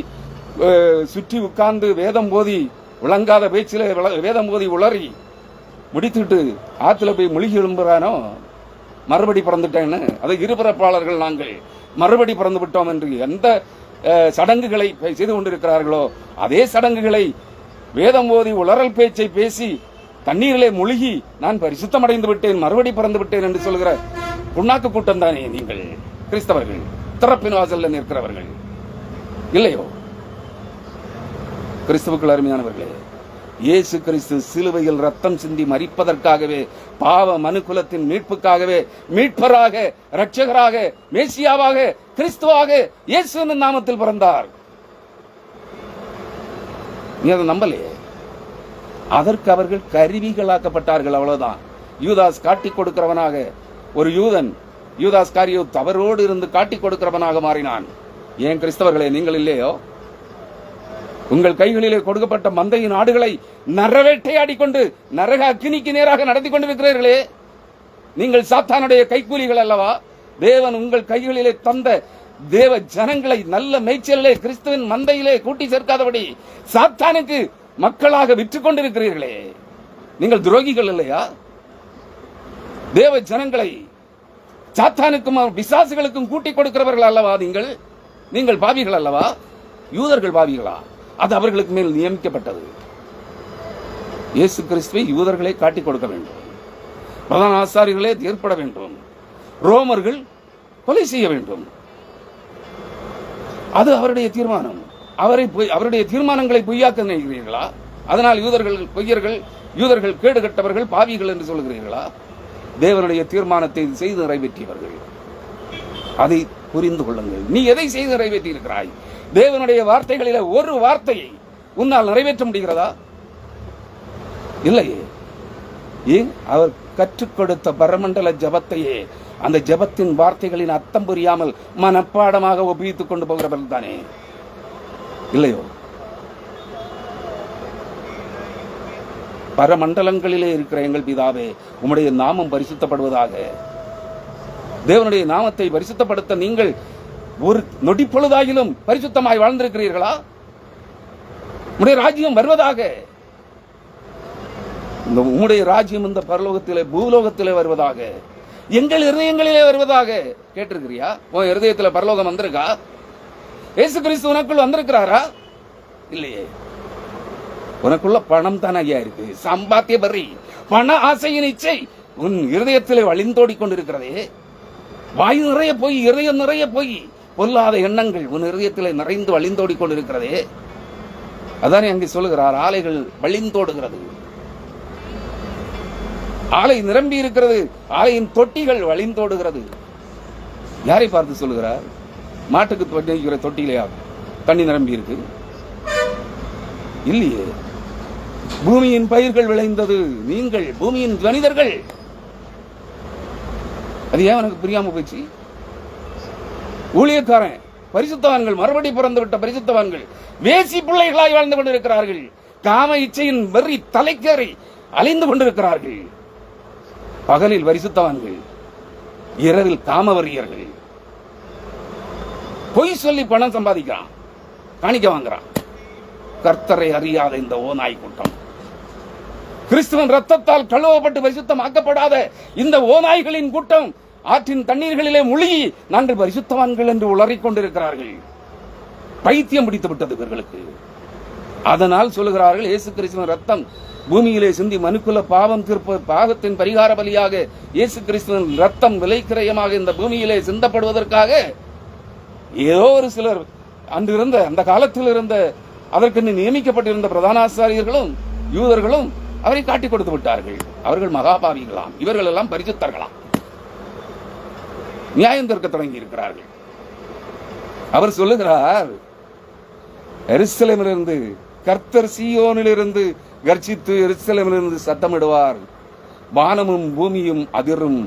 சுற்றி உட்கார்ந்து வேதம் போதி விளங்காத பேச்சில வேதம் போதி உளறி முடித்துட்டு ஆத்துல போய் முழுகி எழும்புறானோ, மறுபடி பிறந்துட்டேன்னு. அதை இருபிறப்பாளர்கள் நாங்கள் மறுபடி பிறந்து விட்டோம் என்று எந்த சடங்குகளை செய்து கொண்டிருக்கிறார்களோ அதே சடங்குகளை வேதம் போதி உளறல் பேச்சை பேசி தண்ணீரிலே முழுகி நான் பரிசுத்தம் அடைந்து விட்டேன், மறுபடி பிறந்து விட்டேன் என்று சொல்கிற புண்ணாக்கு கூட்டம் தானே நீங்கள் கிறிஸ்தவர்கள், திறப்பின் வாசல்ல நிற்கிறவர்கள் இல்லையோ? கிறிஸ்துவுக்குள் அருமையானவர்களே, இயேசு கிறிஸ்து சிலுவையில் ரத்தம் சிந்தி மரிப்பதற்காகவே, பாவ மனுக்குலத்தின் மீட்புக்காகவே, மீட்பராக, இரட்சகராக, மேசியாவாக, கிறிஸ்துவாக இயேசுவின் நாமத்தில் பிறந்தார். நீ அதை நம்பலையே. அதற்கு அவர்கள் கருவிகளாக்கப்பட்டார்கள், அவ்வளவுதான். யூதாஸ் காட்டிக் கொடுக்கிறவனாக, ஒரு யூதன் யூதாஸ் காரியோத் அவரோடு இருந்து காட்டிக் கொடுக்கிறவனாக மாறினான். ஏன் கிறிஸ்தவர்களே நீங்கள் இல்லையோ? உங்கள் கைகளிலே கொடுக்கப்பட்ட மந்தையின் ஆடுகளை நரவேட்டையாடிக்கொண்டு நரக அக்கினிக்கு நேராக நடத்தி கொண்டிருக்கிறீர்களே. நீங்கள் சாத்தானுடைய கைக்கூலிகள் அல்லவா? தேவன் உங்கள் கைகளிலே தந்த தேவ ஜனங்களை நல்ல மேய்ச்சலிலே கிறிஸ்துவின் மந்தையிலே கூட்டி சேர்க்காதபடி சாத்தானுக்கு மக்களாக விற்றுக் கொண்டிருக்கிறீர்களே. நீங்கள் துரோகிகள் இல்லையா? தேவ ஜனங்களை சாத்தானுக்கும் பிசாசுகளுக்கும் கூட்டி கொடுக்கிறவர்கள் அல்லவா நீங்கள்? நீங்கள் பாவிகள் அல்லவா? யூதர்கள் பாவிகளா? அது அவர்களுக்கு மேல் நியமிக்கப்பட்டது. இயேசு கிறிஸ்துவை யூதர்களை காட்டிக் கொடுக்க வேண்டும், பிரதான ஆசாரியர்களே ஏற்பட வேண்டும், ரோமர்கள் கொலை செய்ய வேண்டும். அது அவருடைய தீர்மானம். அவருடைய தீர்மானங்களை பொய்யாக்க நினைக்கிறீர்களா? அதனால் யூதர்கள் பொய்யர்கள், யூதர்கள் கேடு கட்டவர்கள், பாவிகள் என்று சொல்கிறீர்களா? தேவனுடைய தீர்மானத்தை செய்து நிறைவேற்றியவர்கள். அதை புரிந்து கொள்ளுங்கள். நீ எதை செய்து நிறைவேற்றி இருக்கிறாய்? தேவனுடைய வார்த்தைகளில ஒரு வார்த்தையை உன்னால் நிறைவேற்ற முடிகிறதா? இல்லையே. ஏன்? அவர் கற்றுக் கொடுத்த பரமண்டல ஜபத்தையே அந்த ஜபத்தின் வார்த்தைகளின் அர்த்தம் புரியாமல் மனப்பாடமாக ஒப்பித்துக் கொண்டு போகிறவர்கள் தானே, இல்லையோ? பரமண்டலங்களிலே இருக்கிற எங்கள் பிதாவே, உம்முடைய நாமம் பரிசுத்தப்படுவதாக. தேவனுடைய நாமத்தை பரிசுத்தப்படுத்த நீங்கள் ஒரு நொடி பொழுதாகிலும் பரிசுத்தமாய் வாழ்ந்திருக்கிறீர்களா? உம்முடைய ராஜ்யம் வருவதாக. உம்முடைய ராஜ்யம் இந்த பரலோகத்திலே பூலோகத்திலே வருவதாக, எங்கள் இருதயங்களிலே வருவதாக. கேட்டிருக்கிறியா? உன் இருதயத்தில் பரலோகம் வந்திருக்கா? இயேசு கிறிஸ்து உனக்குள் வந்திருக்கிறாரா? இல்லையே. உனக்குள்ள பணம் தான் ஐயா இருக்கு, சம்பாத்திய பறி, பண ஆசையின் இச்சை உன் இருதயத்திலே வழிந்தோடி கொண்டிருக்கிறதே. வாயு நிறைய போய், இருதயம் நிறைய போய், பொல்லாத எண்ணங்கள் உன் இருதயத்திலே நிறைந்து வழிந்தோடி கொண்டிருக்கிறதே. அதானே அங்கே சொல்லுகிறார், ஆலைகள் வழிந்தோடுகிறது. ஆலை நிரம்பி இருக்கிறது, ஆலையின் தொட்டிகள் வழிந்தோடுகிறது. யாரை பார்த்து சொல்லுகிறார்? மாட்டுக்கு வைக்கிற தொட்டியிலையா தண்ணி நிரம்பி இருக்கு? இல்லையே. பூமியின் பயிர்கள் விளைந்தது நீங்கள், பூமியின் மனிதர்கள். அது ஏன் எனக்கு புரியாம போச்சு? ஊழியக்காரன் பரிசுத்தவான்கள், மறுபடி பிறந்து விட்ட பரிசுத்தவான்கள் வேசி பிள்ளைகளாய் வாழ்ந்து கொண்டிருக்கிறார்கள். காம இச்சையின் வெறி தலைக்கேறி அலைந்து கொண்டிருக்கிறார்கள். பகலில் பரிசுத்தவான்கள், இரவில் காமவரியர்கள். பொய் சொல்லி பணம் சம்பாதிக்கிறான், காணிக்க வாங்குறான். கர்த்தரை அறியாத இந்த ஓநாய் கூட்டம், கிறிஸ்துவின் ரத்தத்தால் கழுவப்பட்டு பரிசுத்தமாக்கப்படாத இந்த ஓநாய்களின் கூட்டம் ஆற்றின் தண்ணீர்களிலே முழுகி நாங்கள் பரிசுத்தவான்கள் என்று உளறிக் கொண்டிருக்கிறார்கள். பைத்தியம் பிடித்து விட்டது இவர்களுக்கு. அதனால் சொல்லுகிறார்கள், இயேசு கிறிஸ்துவின் ரத்தம் பூமியிலே சிந்தி மனுக்குல பாவம் தீர்ப்ப பாவத்தின் பரிகார பலியாக இயேசு கிறிஸ்துவின் ரத்தம் விலைக்கிரயமாக இந்த பூமியிலே சிந்தப்படுவதற்காக ஏதோ ஒரு சிலர் அன்றிருந்த அந்த காலத்தில் இருந்த அதற்கு நியமிக்கப்பட்டிருந்த பிரதானாச்சாரியர்களும் யூதர்களும் அவரை காட்டிக் கொடுத்து விட்டார்கள். அவர்கள் மகாபாவிகளாம், இவர்கள் எல்லாம் பரிசுத்தர்களாம், நியாயம் தீர்க்க தொடங்கி இருக்கிறார்கள். அவர் சொல்லுகிறார், எருசலேமிலிருந்து கர்த்தர் சீயோனிலிருந்து கர்ஜித்து எருசலேமிலிருந்து சத்தமிடுவார், வானமும் பூமியும் அதிரும்.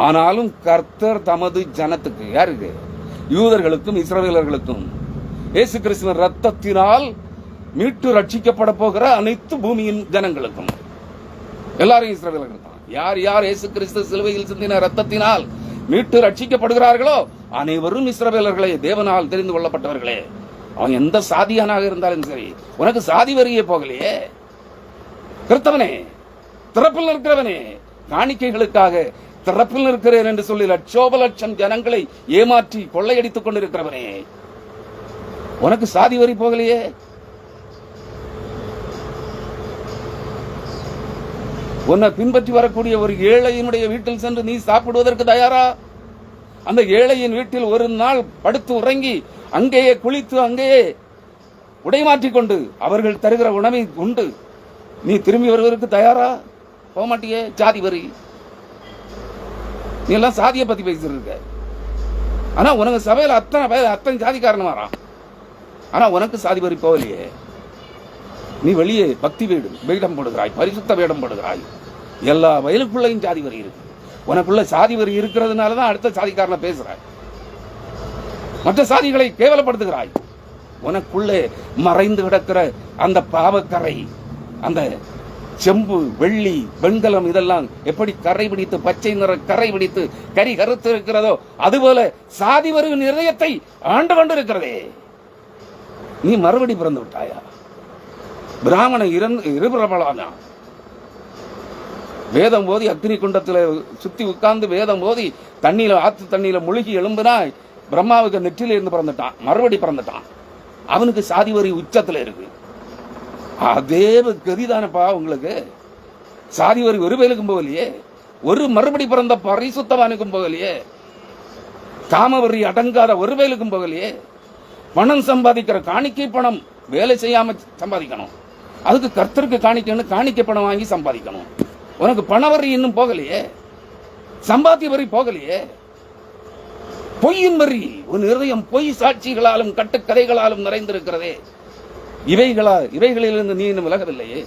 ஆனாலும் கர்த்தர் தமது ஜனத்துக்கு, யாருக்கு? யூதர்களுக்கும் இஸ்ரவேலர்களுக்கும் இயேசு கிறிஸ்துவின் ரத்தத்தினால் மீட்டு ரட்சிக்கப்பட போகிற அனைத்து பூமியின் ஜனங்களுக்கும், எல்லாரும் இஸ்ரவேலர்கள் தான். யார் யார் இயேசு கிறிஸ்து சிலுவையில் சிந்தின ரத்தத்தினால் மீட்டு ரட்சிக்கப்படுகிறார்களோ அனைவரும் இஸ்ரவேலர்களே, தேவனால் தெரிந்து கொள்ளப்பட்டவர்களே. அவன் எந்த சாதியானாக இருந்தாலும் சரி, உனக்கு சாதி வரியே போகலையே. கிறிஸ்தவனே, திறப்பில் இருக்கிறவனே, காணிக்கைகளுக்காக திறப்பில் இருக்கிறேன் என்று சொல்லி லட்சோப லட்சம் ஜனங்களை ஏமாற்றி கொள்ளையடித்துக் கொண்டிருக்கிறவனே, உனக்கு சாதி வரி போகலையே. உன்னை பின்பற்றி வரக்கூடிய ஒரு ஏழையினுடைய வீட்டில் சென்று நீ சாப்பிடுவதற்கு தயாரா? அந்த ஏழையின் வீட்டில் ஒரு நாள் படுத்து உறங்கி அங்கேயே குளித்து அங்கேயே உடை மாற்றிக்கொண்டு அவர்கள் தருகிற உணவை உண்டு நீ திரும்பி வருவதற்கு தயாரா? போக மாட்டியே. ஜாதி வரி. நீ எல்லாம் சாதியை பத்தி பேசிட்டு இருக்க. ஆனா உனக்கு சபையில் அத்தனை ஜாதிக்காரன் வரான். ஆனா உனக்கு சாதி வரி போகலையே. நீ வெளியே பக்தி வேடம் போடுகிறாய், பரிசுத்த வேடம் போடுகிறாய். எல்லா வயலுக்குள்ளையும் சாதி வரி இருக்கு. உனக்குள்ள சாதி வரி இருக்கிறதுனாலதான் அடுத்த சாதிக்காரனை பேசுறாய், மற்ற சாதிகளை கேவலப்படுத்துகிறாய். உனக்குள்ளே மறைந்து கிடக்கிற அந்த பாவக்கரை, அந்த செம்பு, வெள்ளி, வெண்கலம் இதெல்லாம் எப்படி கரை பிடித்து பச்சை நிற கரை பிடித்து கரி கருத்து இருக்கிறதோ அதுபோல சாதி வரி நிர்ணயத்தை ஆண்டு கொண்டிருக்கிறதே. நீ மறுபடி பிறந்து விட்டாயா? பிராமணன் இருபிரபலானா? வேதம் போதி அக்னி குண்டத்தில் சுத்தி உட்கார்ந்து வேதம் போதி தண்ணியில ஆத்து தண்ணியில முழுகி எழும்பினாய். பிரம்மாவுக்கு நெற்றில இருந்து பிறந்துட்டான், மறுபடி பிறந்துட்டான். அவனுக்கு சாதி வரி உச்சத்துல இருக்கு. அதே கதிதானப்பா உங்களுக்கு. சாதி வரி ஒரு பேருக்கும் போகலையே, ஒரு மறுபடி பிறந்த பரிசுத்தவானுக்கும் போகலையே, காமவரி அடங்காத ஒரு பேருக்கும் போகலையே. பணம் சம்பாதிக்கிற காணிக்கை பணம் வேலை செய்யாம சம்பாதிக்கணும். அதுக்கு கர்த்தருக்கு காணிக்கணும், காணிக்கை பணம் வாங்கி சம்பாதிக்கணும். உனக்கு பணவரி இன்னும் போகலையே, சம்பாத்திய வரி போகலையே. பொய்யின் வரி, உன் இருதயம் பொய் சாட்சிகளாலும் கட்டுக்கதைகளாலும் நிறைந்திருக்கிறதே. இவைகளிலிருந்து நீ இன்னும் விலகவில்லையே.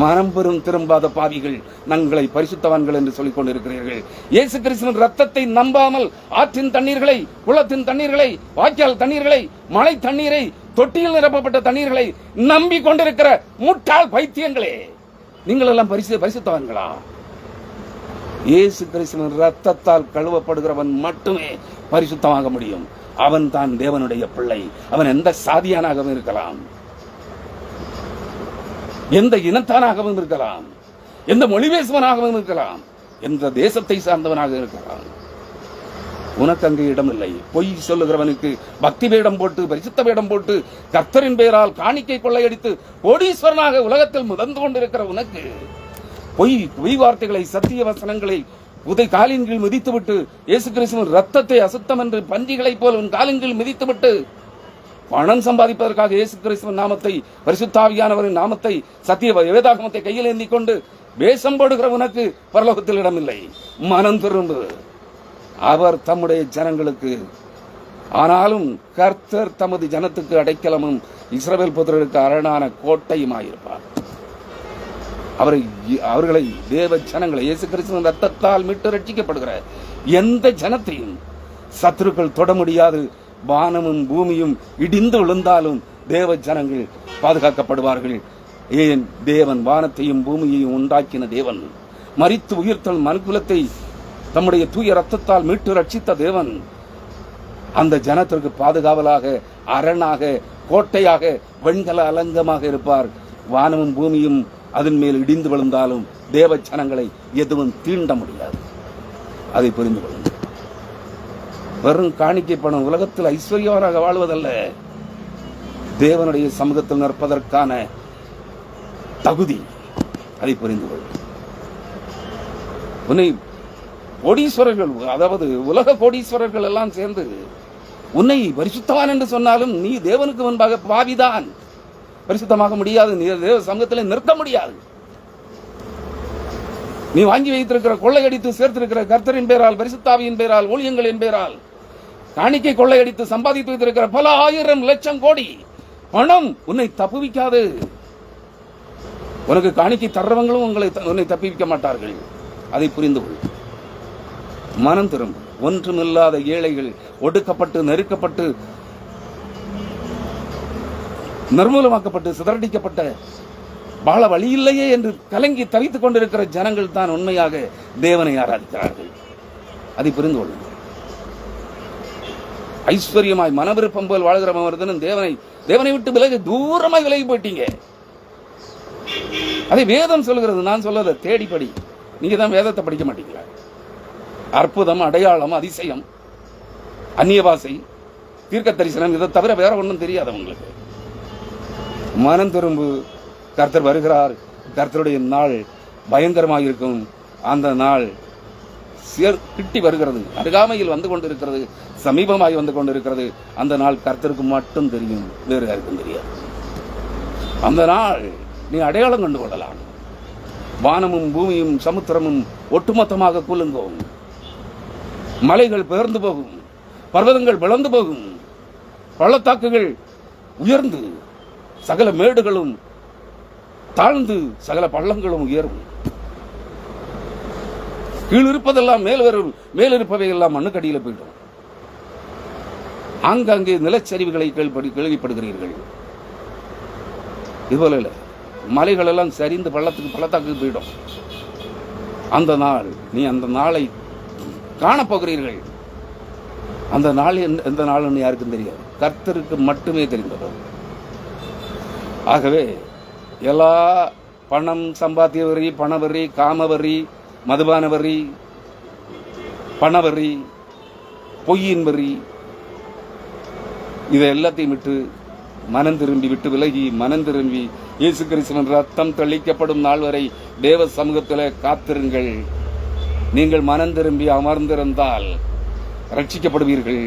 மனம் பெறும் திரும்பாத பாவிகள் நங்களை பரிசுத்தவான்கள் என்று சொல்லிக் கொண்டிருக்கிறீர்கள். இயேசு கிறிஸ்துவின் ரத்தத்தை நம்பாமல் ஆற்றின் தண்ணீர்களை, குளத்தின் தண்ணீர்களை, வாய்க்கால் தண்ணீர்களை, மழை தண்ணீரை, தொட்டியில் நிரப்பப்பட்ட தண்ணீர்களை நம்பி கொண்டிருக்கிற முட்டாள் பைத்தியங்களே, நீங்கள் எல்லாம் பரிசுத்தவான்களா? இயேசு கிறிஸ்துவின் ரத்தத்தால் கழுவப்படுகிறவன் மட்டுமே பரிசுத்தமாக முடியும். அவன் தான் தேவனுடைய பிள்ளை. அவன் எந்த சாதியானாகவும் இருக்கலாம், எந்த இனத்தானாகவும் இருக்கலாம், எந்த மொழி பேசுவனாகவும் இருக்கலாம், எந்த தேசத்தை சார்ந்தவனாக இருக்கலாம். உனக்கு அங்கு இடமில்லை. பொய் சொல்லுகிறவனுக்கு பக்தி வேடம் போட்டு, பரிசுத்த வேடம் போட்டு, கர்த்தரின் பெயரால் காணிக்கை கொள்ளையடித்து கோடீஸ்வரனாக உலகத்தில் முதந்து கொண்டிருக்கிற உனக்கு பொய் வார்த்தைகளை, சத்திய வசனங்களை காலின் கீழ் மிதித்துவிட்டு, இயேசு கிறிஸ்துவின் ரத்தத்தை அசுத்தம் என்று பஞ்சிகளைப் போல் உன் காலின் கீழ் மிதித்துவிட்டு பணம் சம்பாதிப்பதற்காக இயேசு கிறிஸ்துவின் நாமத்தை, பரிசுத்தாவியானவரின் நாமத்தை, சத்திய வேதாகமத்தை கையில் ஏந்தி கொண்டு வேஷம் போடுகிற உனக்கு பரலோகத்தில் இடமில்லை. மனம் திரும்பு. அவர் தம்முடைய ஜனங்களுக்கு, ஆனாலும் கர்த்தர் தமது ஜனத்துக்கு அடைக்கலமும் இஸ்ரவேல் புத்திரருக்கு அரணான கோட்டையுமாயிருப்பார். அவர்களை தேவ ஜனங்களை இயேசு கிறிஸ்துவின் ரத்தத்தால் மீட்டு ரட்சிக்கப்படுகிற எந்த ஜனத்தையும் சத்துருக்கள் தொட முடியாது. வானமும் பூமியும் இடிந்து விழுந்தாலும் தேவ ஜனங்கள் பாதுகாக்கப்படுவார்கள். ஏன்? தேவன் வானத்தையும் பூமியையும் உண்டாக்கின தேவன், மரித்து உயிர்த்தல் மனுக்குலத்தை தம்முடைய தூய ரத்தத்தால் மீட்டு ரட்சித்த தேவன் அந்த ஜனத்திற்கு பாதுகாவலாக, அரணாக, கோட்டையாக வெண்கல அலங்கமாக இருப்பார். வானமும் பூமியும் அதன் மேல் இடிந்து விழுந்தாலும் தேவ ஜனங்களை எதுவும் தீண்ட முடியாது. அதை புரிந்து கொள்ளுங்கள். வெறும் காணிக்கை பணம் உலகத்தில் ஐஸ்வர்யவராக வாழ்வதல்ல, தேவனுடைய சமூகத்தில் நிற்பதற்கான தகுதி. அதை புரிந்து கொள். உன்னை கோடீஸ்வரர்கள், அதாவது உலக கோடீஸ்வரர்கள் எல்லாம் சேர்ந்து உன்னை பரிசுத்தவான் என்று சொன்னாலும் நீ தேவனுக்கு முன்பாக பாவிதான். பரிசுத்தமாக முடியாது. நீ தேவ சமூகத்தில் நிற்க முடியாது. நீ வாங்கி வைத்திருக்கிற, கொள்ளையடித்து சேர்த்திருக்கிற கர்த்தரின் பேரால், பரிசுத்தாவியின் பேரால், ஊழியங்களின் பேரால் காணிக்கை கொள்ளையடித்து சம்பாதித்து வைத்திருக்கிற பல ஆயிரம் லட்சம் கோடி பணம் உன்னை தப்புவிக்காது. உனக்கு காணிக்கை தர்றவங்களும் உன்னை தப்புவிக்க மாட்டார்கள். அதை புரிந்து கொள். மனம் திரும்ப. ஒன்றுமில்லாத ஏழைகள், ஒடுக்கப்பட்டு நெருக்கப்பட்டு நிர்மூலமாக்கப்பட்டு சிதறடிக்கப்பட்ட, வாழ வழி இல்லையே என்று கலங்கி தவித்துக் கொண்டிருக்கிற ஜனங்கள் தான் உண்மையாக தேவனை ஆராதிக்கிறார்கள். அதை புரிந்து கொள்ளுங்கள். ஐஸ்வர்யமாய் மனவிருப்பம் போல் வாழ்கிறவன் தேவனை விட்டு விலகி தூரமாய் விலகி போயிட்டீங்க. அதை வேதம் சொல்கிறது. நான் சொல்லத தேடிப்படி. நீங்க தான் வேதத்தை படிக்க மாட்டீங்களா? அற்புதம், அடையாளம், அதிசயம், அந்நிய பாஷை, தீர்க்க தரிசனம், இதை தவிர வேற ஒன்றும் தெரியாது உங்களுக்கு. மனம் திரும்பு. கர்த்தர் வருகிறார். கர்த்தருடைய நாள் பயங்கரமாக இருக்கும். அந்த நாள் கிட்டி வருகிறது, அருகாமையில் வந்து கொண்டிருக்கிறது, சமீபமாய் வந்து கொண்டிருக்கிறது. அந்த நாள் கர்த்தருக்கு மட்டும் தெரியும், வேறு யாருக்கும் தெரியாது. அந்த நாள் நீ அடையாளம் கண்டு கொள்ளலாம். வானமும் பூமியும் சமுத்திரமும் ஒட்டுமொத்தமாக குலுங்கும். மலைகள் பெயர்ந்து போகும், பர்வதங்கள் விளந்து போகும், பள்ளத்தாக்குகள் உயர்ந்து சகல மேடுகளும் தாழ்ந்து சகல பள்ளங்களும் உயரும். கீழிருப்பதெல்லாம் மேலிருப்பவை எல்லாம் மண்ணுக்கடியில் போயிடும். ஆங்காங்கே நிலச்சரிவுகளை கேள்விப்படுகிறீர்கள். இதுபோல இல்லை, மலைகள் எல்லாம் சரிந்து பள்ளத்தாக்கு போயிடும். அந்த நாள், நீ அந்த நாளை காணப்போகிறீர்கள். அந்த நாள் எந்த நாள்னு யாருக்கும் தெரியாது, கர்த்தருக்கு மட்டுமே தெரிந்தது. ஆகவே எல்லா பணம், சம்பாத்திய வரி, பணவரி, காமவரி, மதுபான வரி, பணவரி, பொய்யின் வரி, இதை எல்லாத்தையும் விட்டு மனம் திரும்பி, விட்டு விலகி மனம் திரும்பி இயேசு கிறிஸ்துவின் ரத்தம் தெளிக்கப்படும் நாள் வரை தேவ சமூகத்தில் காத்திருங்கள். நீங்கள் மனம் திரும்பி அமர்ந்திருந்தால் ரட்சிக்கப்படுவீர்கள்.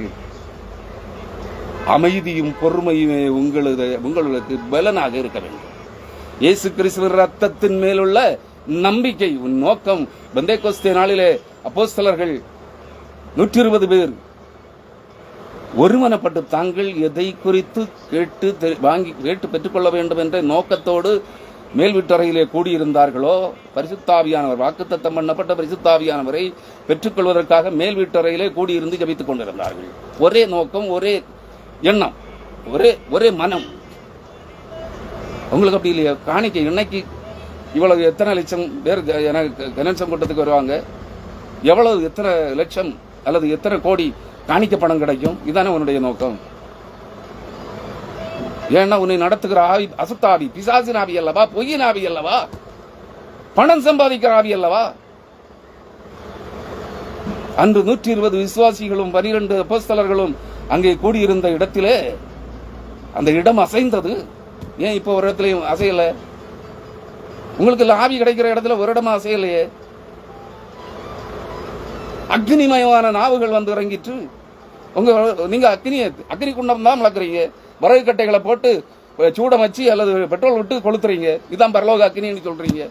அமைதியும் பொறுமையுமே உங்களுக்கு பலனாக இருக்க வேண்டும். இயேசு கிறிஸ்துவின் ரத்தத்தின் மேலுள்ள நம்பிக்கை உன் நோக்கம். பெந்தேகோஸ்தே நாளிலே அப்போஸ்தலர்கள் 120 பேர் ஒருமனப்பட்டு தாங்கள் எதை குறித்து கேட்டு பெற்றுக்கொள்ள வேண்டும் என்ற நோக்கத்தோடு மேல் வீட்டறையிலே கூடியிருந்தார்களோ, பரிசுத்தாவியானவர், வாக்குத்தத்தம் பண்ணப்பட்ட பரிசுத்தாவியானவரை பெற்றுக்கொள்வதற்காக மேல் வீட்டறையிலே கூடியிருந்து ஜபித்துக் கொண்டிருந்தார்கள். ஒரே நோக்கம், ஒரே எண்ணம், ஒரே மனம். உங்களுக்கு அப்படி இல்லையா? காணிக்கை இன்னைக்கு இவ்வளவு எத்தனை லட்சம் பேர் கணேசம் கூட்டத்துக்கு வருவாங்க, எவ்வளவு எத்தனை லட்சம் அல்லது எத்தனை கோடி காணிக்க பணம் கிடைக்கும்? இதானே உன்னுடைய நோக்கம். ஏன்னா உன்னை நடத்துகிற ஆவி அசுத்தாவி, பிசாசின் ஆவி அல்லவா, பொய்யின் ஆவி அல்லவா, பணம் சம்பாதிக்கிற ஆவி அல்லவா. அன்று 120 விசுவாசிகளும் 12 அப்போஸ்தலர்களும் அங்கே கூடியிருந்த இடத்திலே அந்த இடம் அசைந்தது. ஏன் இப்போ ஒரு இடத்துலையும் அசையல? உங்களுக்கு ஆவி கிடைக்கிற இடத்துல ஒரு இடமா அசையலையே. அக்னிமயமான நாவுகள் வந்து இறங்கிட்டு நீங்க அக்னி குண்டம் தான் வளர்க்குறீங்க. வரகு கட்டைகளை போட்டு சூடம் வச்சு அல்லது பெட்ரோல் விட்டு கொளுத்துறீங்க. இதான் பரலோக அக்னின்னு சொல்றீங்க.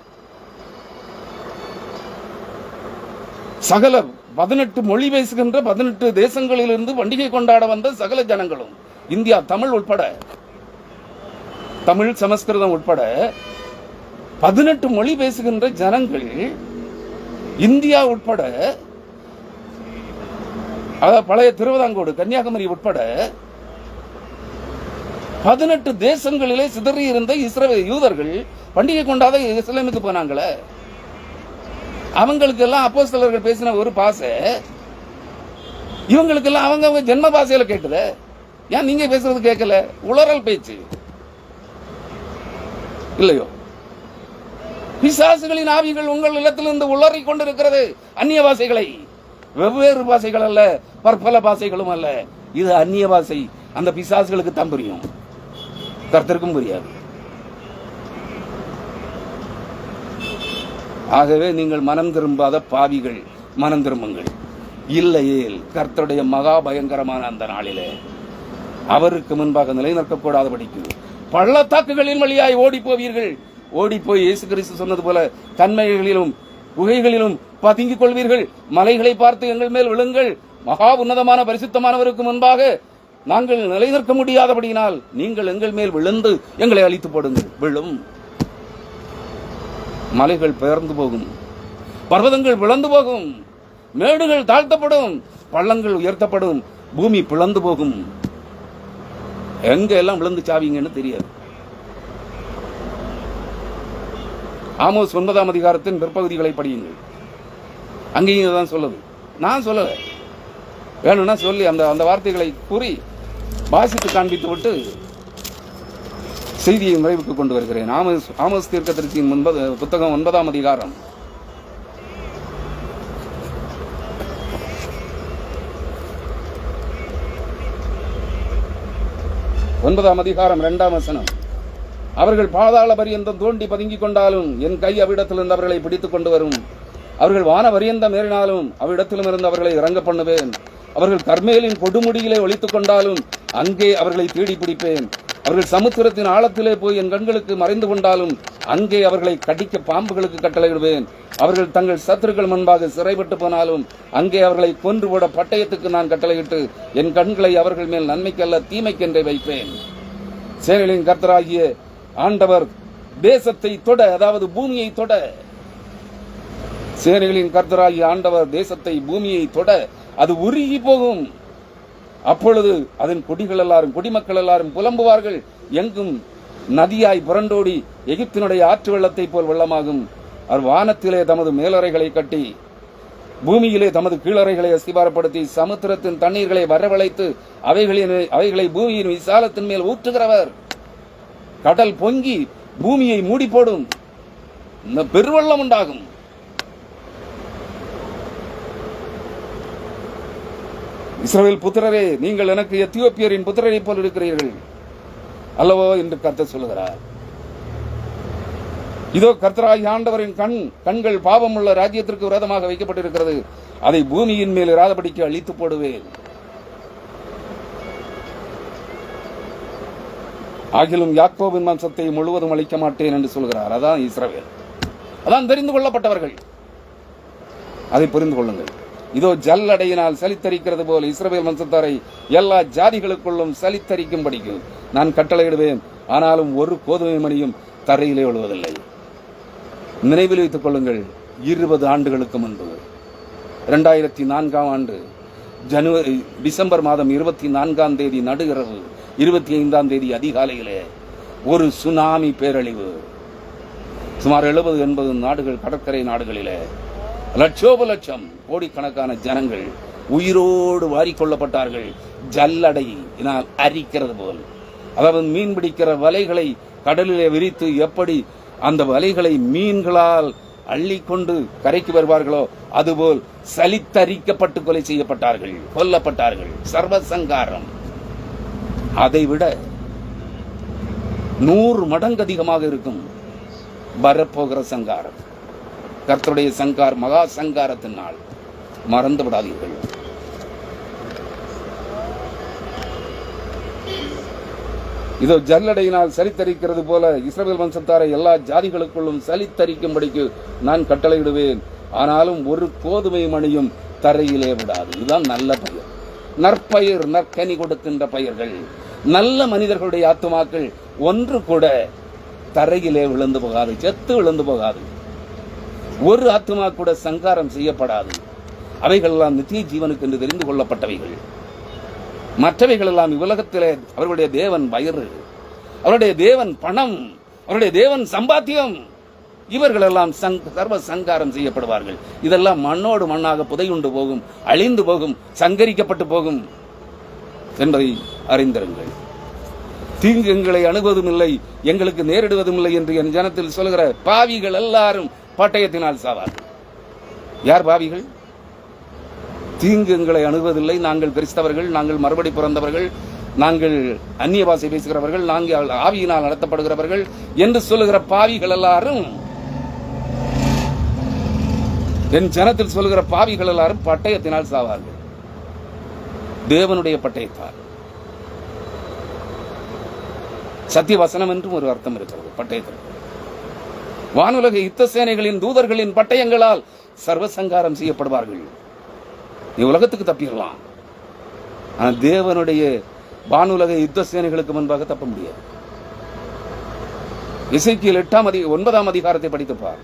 சகல 18 மொழி பேசுகின்ற 18 தேசங்களிலிருந்து பண்டிகை கொண்டாட வந்த சகல ஜனங்களும், இந்தியா, தமிழ் உட்பட, தமிழ் சமஸ்கிருதம் உட்பட 18 மொழி பேசுகின்ற ஜனங்கள், இந்தியா உட்பட, பழைய திருவிதாங்கோடு, கன்னியாகுமரி உட்பட 18 தேசங்களிலே சிதறி இருந்த இஸ்ரவேல் யூதர்கள் பண்டிகை கொண்டாட இஸ்லாமுக்கு போனாங்களே. அவங்களுக்கு எல்லாம் அப்போஸ்தலர்கள் பேசின ஒரு பாசை, இவங்களுக்கு எல்லாம் அவங்க ஜென்ம பாசையில கேட்டது. ஏன் நீங்க பேசுறது கேட்கல? உளறல் பேச்சு இல்லையோ? பிசாசுகளின் ஆவிகள் உங்கள் இல்லத்திலிருந்து உளறி கொண்டிருக்கிறது. அந்நிய பாஷைகளை, வெவ்வேறு பாஷைகள் அல்ல, பற்பல பாஷைகளும் அல்ல. இது அந்நிய பாஷை. அந்த பிசாசுகளுக்கு தான் புரியும், கர்த்தருக்கும் புரியாது. ஆகவே நீங்கள் மனம் திரும்பாத பாவிகள், மனம் திரும்புங்கள். இல்லையேல் கர்த்தருடைய மகா பயங்கரமான அந்த நாளிலே அவருக்கு முன்பாக நிலை நிற்கக்கூடாதபடிக்கு பள்ளத்தாக்குகளின் வழியாய் ஓடி போவீர்கள். ஓடி போய் இயேசு கிறிஸ்து சொன்னது போல தன்மைகளிலும் குகைகளிலும் பதுங்கிக் கொள்வீர்கள். மலைகளை பார்த்து எங்கள் மேல் விழுங்கள். மகா உன்னதமான பரிசுத்தமானவருக்கு முன்பாக நாங்கள் நிலை நிற்க முடியாதபடியினால் நீங்கள் எங்கள் மேல் விழுந்து எங்களை அழித்து போடுங்கள். விழும். மலைகள் பெயர்ந்து போகும், பர்வதங்கள் விளந்து போகும், மேடுகள் தாழ்த்தப்படும், பள்ளங்கள் உயர்த்தப்படும், பூமி பிளந்து போகும். எங்க எல்லாம் விழுந்து சாவீங்கன்னு தெரியாது. ஆமோஸ் 9ஆம் அதிகாரத்தின் பிற்பகுதிகளை படியுங்கள். அங்கேயும் தான் சொல்லுது. நான் சொல்லல, வேணும்னா சொல்லி அந்த வார்த்தைகளை கூறி வாசித்து காண்பித்து விட்டு செய்தியை நிறைவுக்கு கொண்டு வருகிறேன். ஆமோஸ் தீர்க்கதரிசியின் புத்தகம் 9ஆம் அதிகாரம் 2ஆம் வசனம். அவர்கள் பாதாள பரியந்தம் தோண்டி பதுங்கிக் கொண்டாலும் என் கை அவ்விடத்திலிருந்து அவர்களை பிடித்துக் கொண்டு வரும். அவர்கள் வான பரியந்தம் ஏறினாலும் அவ்விடத்திலும் இருந்து அவர்களை இறங்க பண்ணுவேன். அவர்கள் கர்மேலின் கொடுமுடியிலே ஒளித்துக் கொண்டாலும் அங்கே அவர்களை தேடி பிடிப்பேன். அவர்கள் சமுத்திரத்தின் ஆழத்திலே போய் என் கண்களுக்கு மறைந்து கொண்டாலும் அங்கே அவர்களை கடிக்க பாம்புகளுக்கு கட்டளையிடுவேன். அவர்கள் தங்கள் சத்துருக்கள் முன்பாக சிறைப்பட்டு போனாலும் அங்கே அவர்களை கொன்று போட பட்டயத்துக்கு நான் கட்டளையிட்டு என் கண்களை அவர்கள் மேல் நன்மைக்கல்ல தீமைக்கென்றே வைப்பேன். சேனைகளின் கர்த்தராகிய ஆண்டவர் தேசத்தை தொட, அதாவது பூமியை தொட, சேனைகளின் கர்த்தராகிய ஆண்டவர் தேசத்தை பூமியை தொட அது உருகி போகும். அப்பொழுது அதன் குடிகள் எல்லாரும், குடிமக்கள் எல்லாரும் புலம்புவார்கள். எங்கும் நதியாய் புரண்டோடி எகிப்தினுடைய ஆற்று வெள்ளத்தை போல் வெள்ளமாகும். அவர் வானத்திலே தமது மேலறைகளை கட்டி பூமியிலே தமது கீழறைகளை அஸ்திபாரப்படுத்தி சமுத்திரத்தின் தண்ணீர்களை வரவழைத்து அவைகளை பூமியின் விசாலத்தின் மேல் ஊற்றுகிறவர். கடல் பொங்கி பூமியை மூடி போடும், இந்த பெருவெள்ளம் உண்டாகும். இஸ்ரவேல் புத்திரரே, நீங்கள் எனக்கு எத்தியோப்பியரின் புத்திரரை போல் இருக்கிறீர்கள் அல்லவோ என்று கர்த்தர் சொல்லுகிறார். இதோ கர்த்தராகிய ஆண்டவரின் கண்கள் பாவம் உள்ள ராஜ்யத்திற்கு விரோதமாக வைக்கப்பட்டிருக்கிறது. அதை பூமியின் மேல் இராதபடிக்கு அழித்து போடுவேன். ஆகிலும் யாக்கோபின் வம்சத்தை முழுவதும் அழிக்க மாட்டேன் என்று சொல்கிறார். அதான் இஸ்ரவேல், அதான் தெரிந்து கொள்ளப்பட்டவர்கள். அதை புரிந்து கொள்ளுங்கள். இதோ ஜல்லடையினால் சலித்தரிக்கிறது போல் இஸ்ரவேல் வம்சத்தாரை எல்லா ஜாதிகளுக்குள்ளும் சலித்தரிக்கும்படிக்கு நான் கட்டளையிடுவேன். ஆனாலும் ஒரு கோதுமை மணியும் தரையிலே விழுவதில்லை. நினைவில் வைத்துக் கொள்ளுங்கள். 20 ஆண்டுகளுக்கு முன்பு 2004ஆம் ஆண்டு டிசம்பர் மாதம் 24ஆம் தேதி நடுஇரவு, 25ஆம் தேதி அதிகாலையிலே ஒரு சுனாமி பேரழிவு. சுமார் 70-80 நாடுகள், கடற்கரை நாடுகளிலே லட்சோப லட்சம் கோடிக்கணக்கான ஜனங்கள் உயிரோடு வாரிக்கொள்ளப்பட்டார்கள். ஜல்லடையினால் அரிக்கிறது போல், அதாவது மீன் பிடிக்கிற வலைகளை கடலிலே விரித்து எப்படி அந்த வலைகளை மீன்களால் அள்ளிக்கொண்டு கரைக்கு வருவார்களோ அதுபோல் சலித்தரிக்கப்பட்டு கொலை செய்யப்பட்டார்கள், கொல்லப்பட்டார்கள். சர்வசங்காரம். அதைவிட 100 மடங்கு அதிகமாக இருக்கும் வரப்போகிற சங்காரம். கர்த்தருடைய மகா சங்காரத்தின் நாள் மறந்து விடாதீர்கள். இதோ ஜல்லடையினால் சலித்தரிக்கிறது போல இஸ்ரவேல் வம்சத்தாரை எல்லா ஜாதிகளுக்குள்ளும் சலித்தரிக்கும்படிக்கு நான் கட்டளையிடுவேன். ஆனாலும் ஒரு கோதுமை மணியும் தரையிலே விடாது. இதுதான் நல்ல பயிர், நற்பயிர், நற்கனி கொடுக்கின்ற பயிர்கள். நல்ல மனிதர்களுடைய ஆத்துமாக்கள் ஒன்று கூட தரையிலே விழுந்து போகாது, செத்து விழுந்து போகாது. ஒரு ஆத்துமா கூட சங்காரம் செய்யப்படாது. அவைகள் எல்லாம் நித்திய ஜீவனுக்கு என்று தெரிந்து கொள்ளப்பட்டவைகள். மற்றவைகள் எல்லாம் இவ்வுலகத்திலே அவர்களுடைய தேவன் வயிறு, அவருடைய தேவன் பணம், அவருடைய தேவன் சம்பாத்தியம். இவர்கள் எல்லாம் சர்வ சங்காரம் செய்யப்படுவார்கள். இதெல்லாம் மண்ணோடு மண்ணாக புதையுண்டு போகும், அழிந்து போகும், சங்கரிக்கப்பட்டு போகும். என்பதை அறிந்திருங்கள். தீங்கு எங்களை அணுகுவதும் இல்லை, எங்களுக்கு நேரிடுவதும் இல்லை என்று என் ஜனத்தில் சொல்கிற பாவிகள் எல்லாரும் பட்டயத்தினால் சாவார்கள். யார் பாவிகள்? தீங்கு எங்களை அணுகுவதில்லை, நாங்கள் கிறிஸ்தவர்கள், நாங்கள் மறுபடி பிறந்தவர்கள், நாங்கள் அந்நிய பாஷை பேசுகிறவர்கள், நாங்கள் ஆவியினால் நடத்தப்படுகிறவர்கள் என்று சொல்லுகிற பாவிகள் எல்லாரும், என் ஜனத்தில் சொல்லுகிற பாவிகள் எல்லாரும் பட்டயத்தினால் சாவார்கள். தேவனுடைய பட்டயத்தால். சத்தியவசனம் என்றும் ஒரு அர்த்தம் இருக்கிறது பட்டயத்தில். வானுலக யுத்த சேனைகளின் தூதர்களின் பட்டயங்களால் சர்வசங்காரம் செய்யப்படுவார்கள். நீ உலகத்துக்கு தப்பிடலாம், ஆனால் தேவனுடைய வானுலக யுத்த சேனைகளுக்கு முன்பாக தப்ப முடியாது. எசேக்கியேல் 9ஆம் அதிகாரத்தை படித்துப்பார்.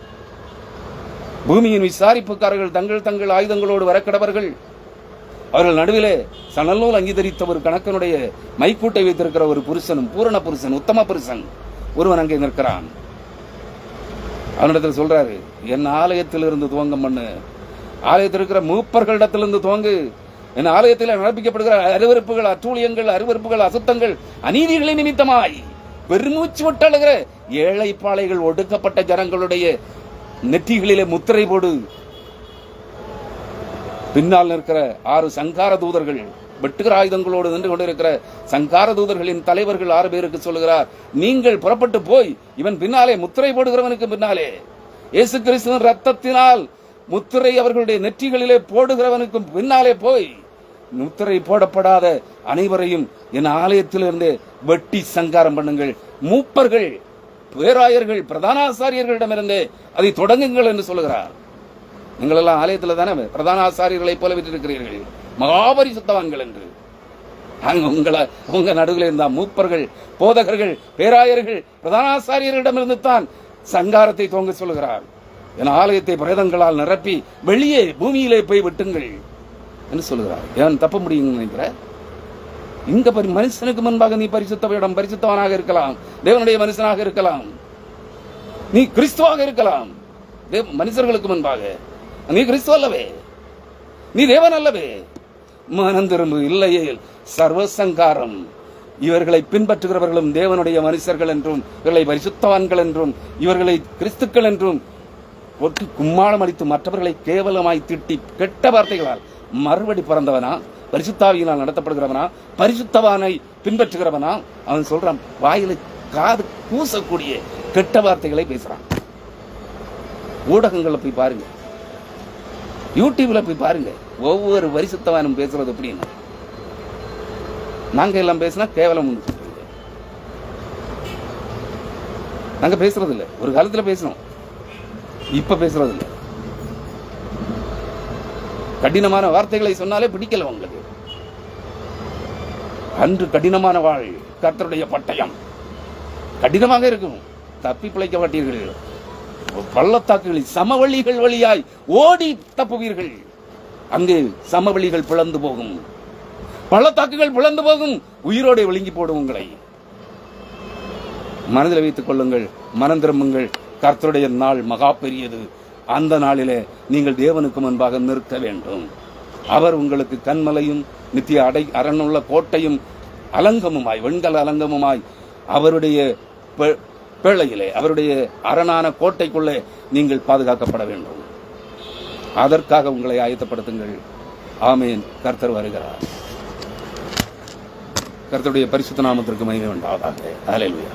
பூமியின் விசாரிப்புக்காரர்கள் தங்கள் தங்கள் ஆயுதங்களோடு வரக்கடவர்கள். அவர்கள் நடுவிலே சணல்நூல் அங்கீகரித்த ஒரு கணக்கனுடைய மைக்கூட்டை வைத்திருக்கிற ஒரு புருஷனும், பூரண புருஷன், உத்தம புருஷன் ஒருவன் அங்கே நிற்கிறான். அவனிடத்தில் சொல்றாரு, என் ஆலயத்திலிருந்து துவங்கம் பண்ணு, ஆலயத்தில் இருக்கிற மூப்பர்களிடத்திலிருந்து துவங்கு. என் ஆலயத்தில் நடப்பிக்கப்படுகிற அருவருப்புகள், அட்டூழியங்கள், அருவருப்புகள், அசுத்தங்கள், அநீதிகளின் நிமித்தமாய் பெருமூச்சு விட்டழுகிற ஏழை பாளைகள், ஒடுக்கப்பட்ட ஜனங்களுடைய நெற்றிகளிலே முத்திரை போடு. பின்னால் நிற்கிற 6 சங்கார தூதர்கள், வெட்டுகிற ஆயுதங்களோடு நின்று கொண்டிருக்கிற சங்கார தூதர்களின் தலைவர்கள் 6 பேருக்கு சொல்லுகிறார், நீங்கள் புறப்பட்டு போய் இவன் பின்னாலே, முத்திரை போடுகிறவனுக்கு பின்னாலே, இயேசு கிறிஸ்துவின் ரத்தத்தினால் முத்திரை அவர்களுடைய நெற்றிகளிலே போடுகிறவனுக்கும் பின்னாலே போய் முத்திரை போடப்படாத அனைவரையும் என் ஆலயத்திலிருந்து வெட்டி சங்காரம் பண்ணுங்கள். மூப்பர்கள், பேராயர்கள், பிரதான ஆசாரியர்களிடமிருந்து அதை தொடங்குங்கள் என்று சொல்லுகிறார். நீங்கள் எல்லாம் ஆலயத்தில் தானே பிரதான ஆசாரியர்களை போல விட்டிருக்கிறீர்கள், மகாபரிசுத்தவான்கள் என்று. உங்க நடுவில் இருந்த மூப்பர்கள், போதகர்கள், பேராயர்கள், பிரதான ஆசாரியர்களிடமிருந்து தான் சங்காரத்தை துவங்க சொல்லுகிறார். என் ஆலயத்தை பிரேதங்களால் நிரப்பி வெளியே பூமியிலே போய் விட்டுங்கள் என்று சொல்லுகிறார். ஏன் தப்ப முடியும் நினைக்கிற? இங்க மனுஷனுக்கு முன்பாக நீ பரிசுத்தவனாக இருக்கலாம், தேவனுடைய மனுஷனாக இருக்கலாம், நீ கிறிஸ்துவாக இருக்கலாம். மனுஷர்களுக்கு முன்பாக நீ கிறிஸ்து அல்லவே, நீ தேவன் அல்லவே. மனம் திரும்பு, இல்லையே சர்வசங்காரம். இவர்களை பின்பற்றுகிறவர்களும் தேவனுடைய மனுஷர்கள் என்றும், இவர்களை பரிசுத்தவான்கள் என்றும், இவர்களை கிறிஸ்துக்கள் என்றும் ஒட்டி கும்மாளம் அடித்து மற்றவர்களை கேவலமாய் திட்டி கெட்ட வார்த்தைகளால் மறுபடி பிறந்தவனா, பரிசுத்தாவியினால் நடத்தப்படுகிறவனா, பரிசுத்தவானை பின்பற்றுகிறவனா, அவன் சொல்றான் வாயிலை காது கூசக்கூடிய கெட்ட வார்த்தைகளை பேசுறான். ஊடகங்கள்ல போய் பாருங்க, யூடியூப்ல போய் பாருங்க, ஒவ்வொரு பரிசுத்தவானும் பேசுறது எப்படின்னா, நாங்க எல்லாம் பேசினா கேவலம். நாங்க பேசுறது இல்லை, ஒரு காலத்துல பேசணும், இப்ப பேசுறது இல்லை. கடினமான வார்த்தைகளை சொன்னாலே பிடிக்கல உங்களுக்கு. அன்று கடினமான வாழ் கர்த்தருடைய பட்டயம் கடினமாக இருக்கும், தப்பி பிழைக்க மாட்டீர்கள். பள்ளத்தாக்குகளில் சமவெளிகள் வழியாய் ஓடி தப்புவீர்கள். அங்கே சமவெளிகள் பிளந்து போகும், பள்ளத்தாக்குகள் பிளந்து போகும், உயிரோடு விழுங்கி போடும் உங்களை. மனதில் வைத்துக் கொள்ளுங்கள், மனம் திரும்புங்கள். கர்த்தருடைய நாள் மகா பெரியது. அந்த நாளிலே நீங்கள் தேவனுக்கு முன்பாக நிற்க வேண்டும். அவர் உங்களுக்கு கண்மலையும் நித்திய அரணுள்ள கோட்டையும் அலங்கமுமாய், வெண்கல அலங்கமுமாய், அவருடைய பேழையிலே, அவருடைய அரணான கோட்டைக்குள்ளே நீங்கள் பாதுகாக்கப்பட வேண்டும். அதற்காக உங்களை ஆயத்தப்படுத்துங்கள். ஆமேன். கர்த்தர் வருகிறார். கர்த்தருடைய பரிசுத்த நாமத்திற்கு மகிமை உண்டாவதாக. ஹல்லேலூயா.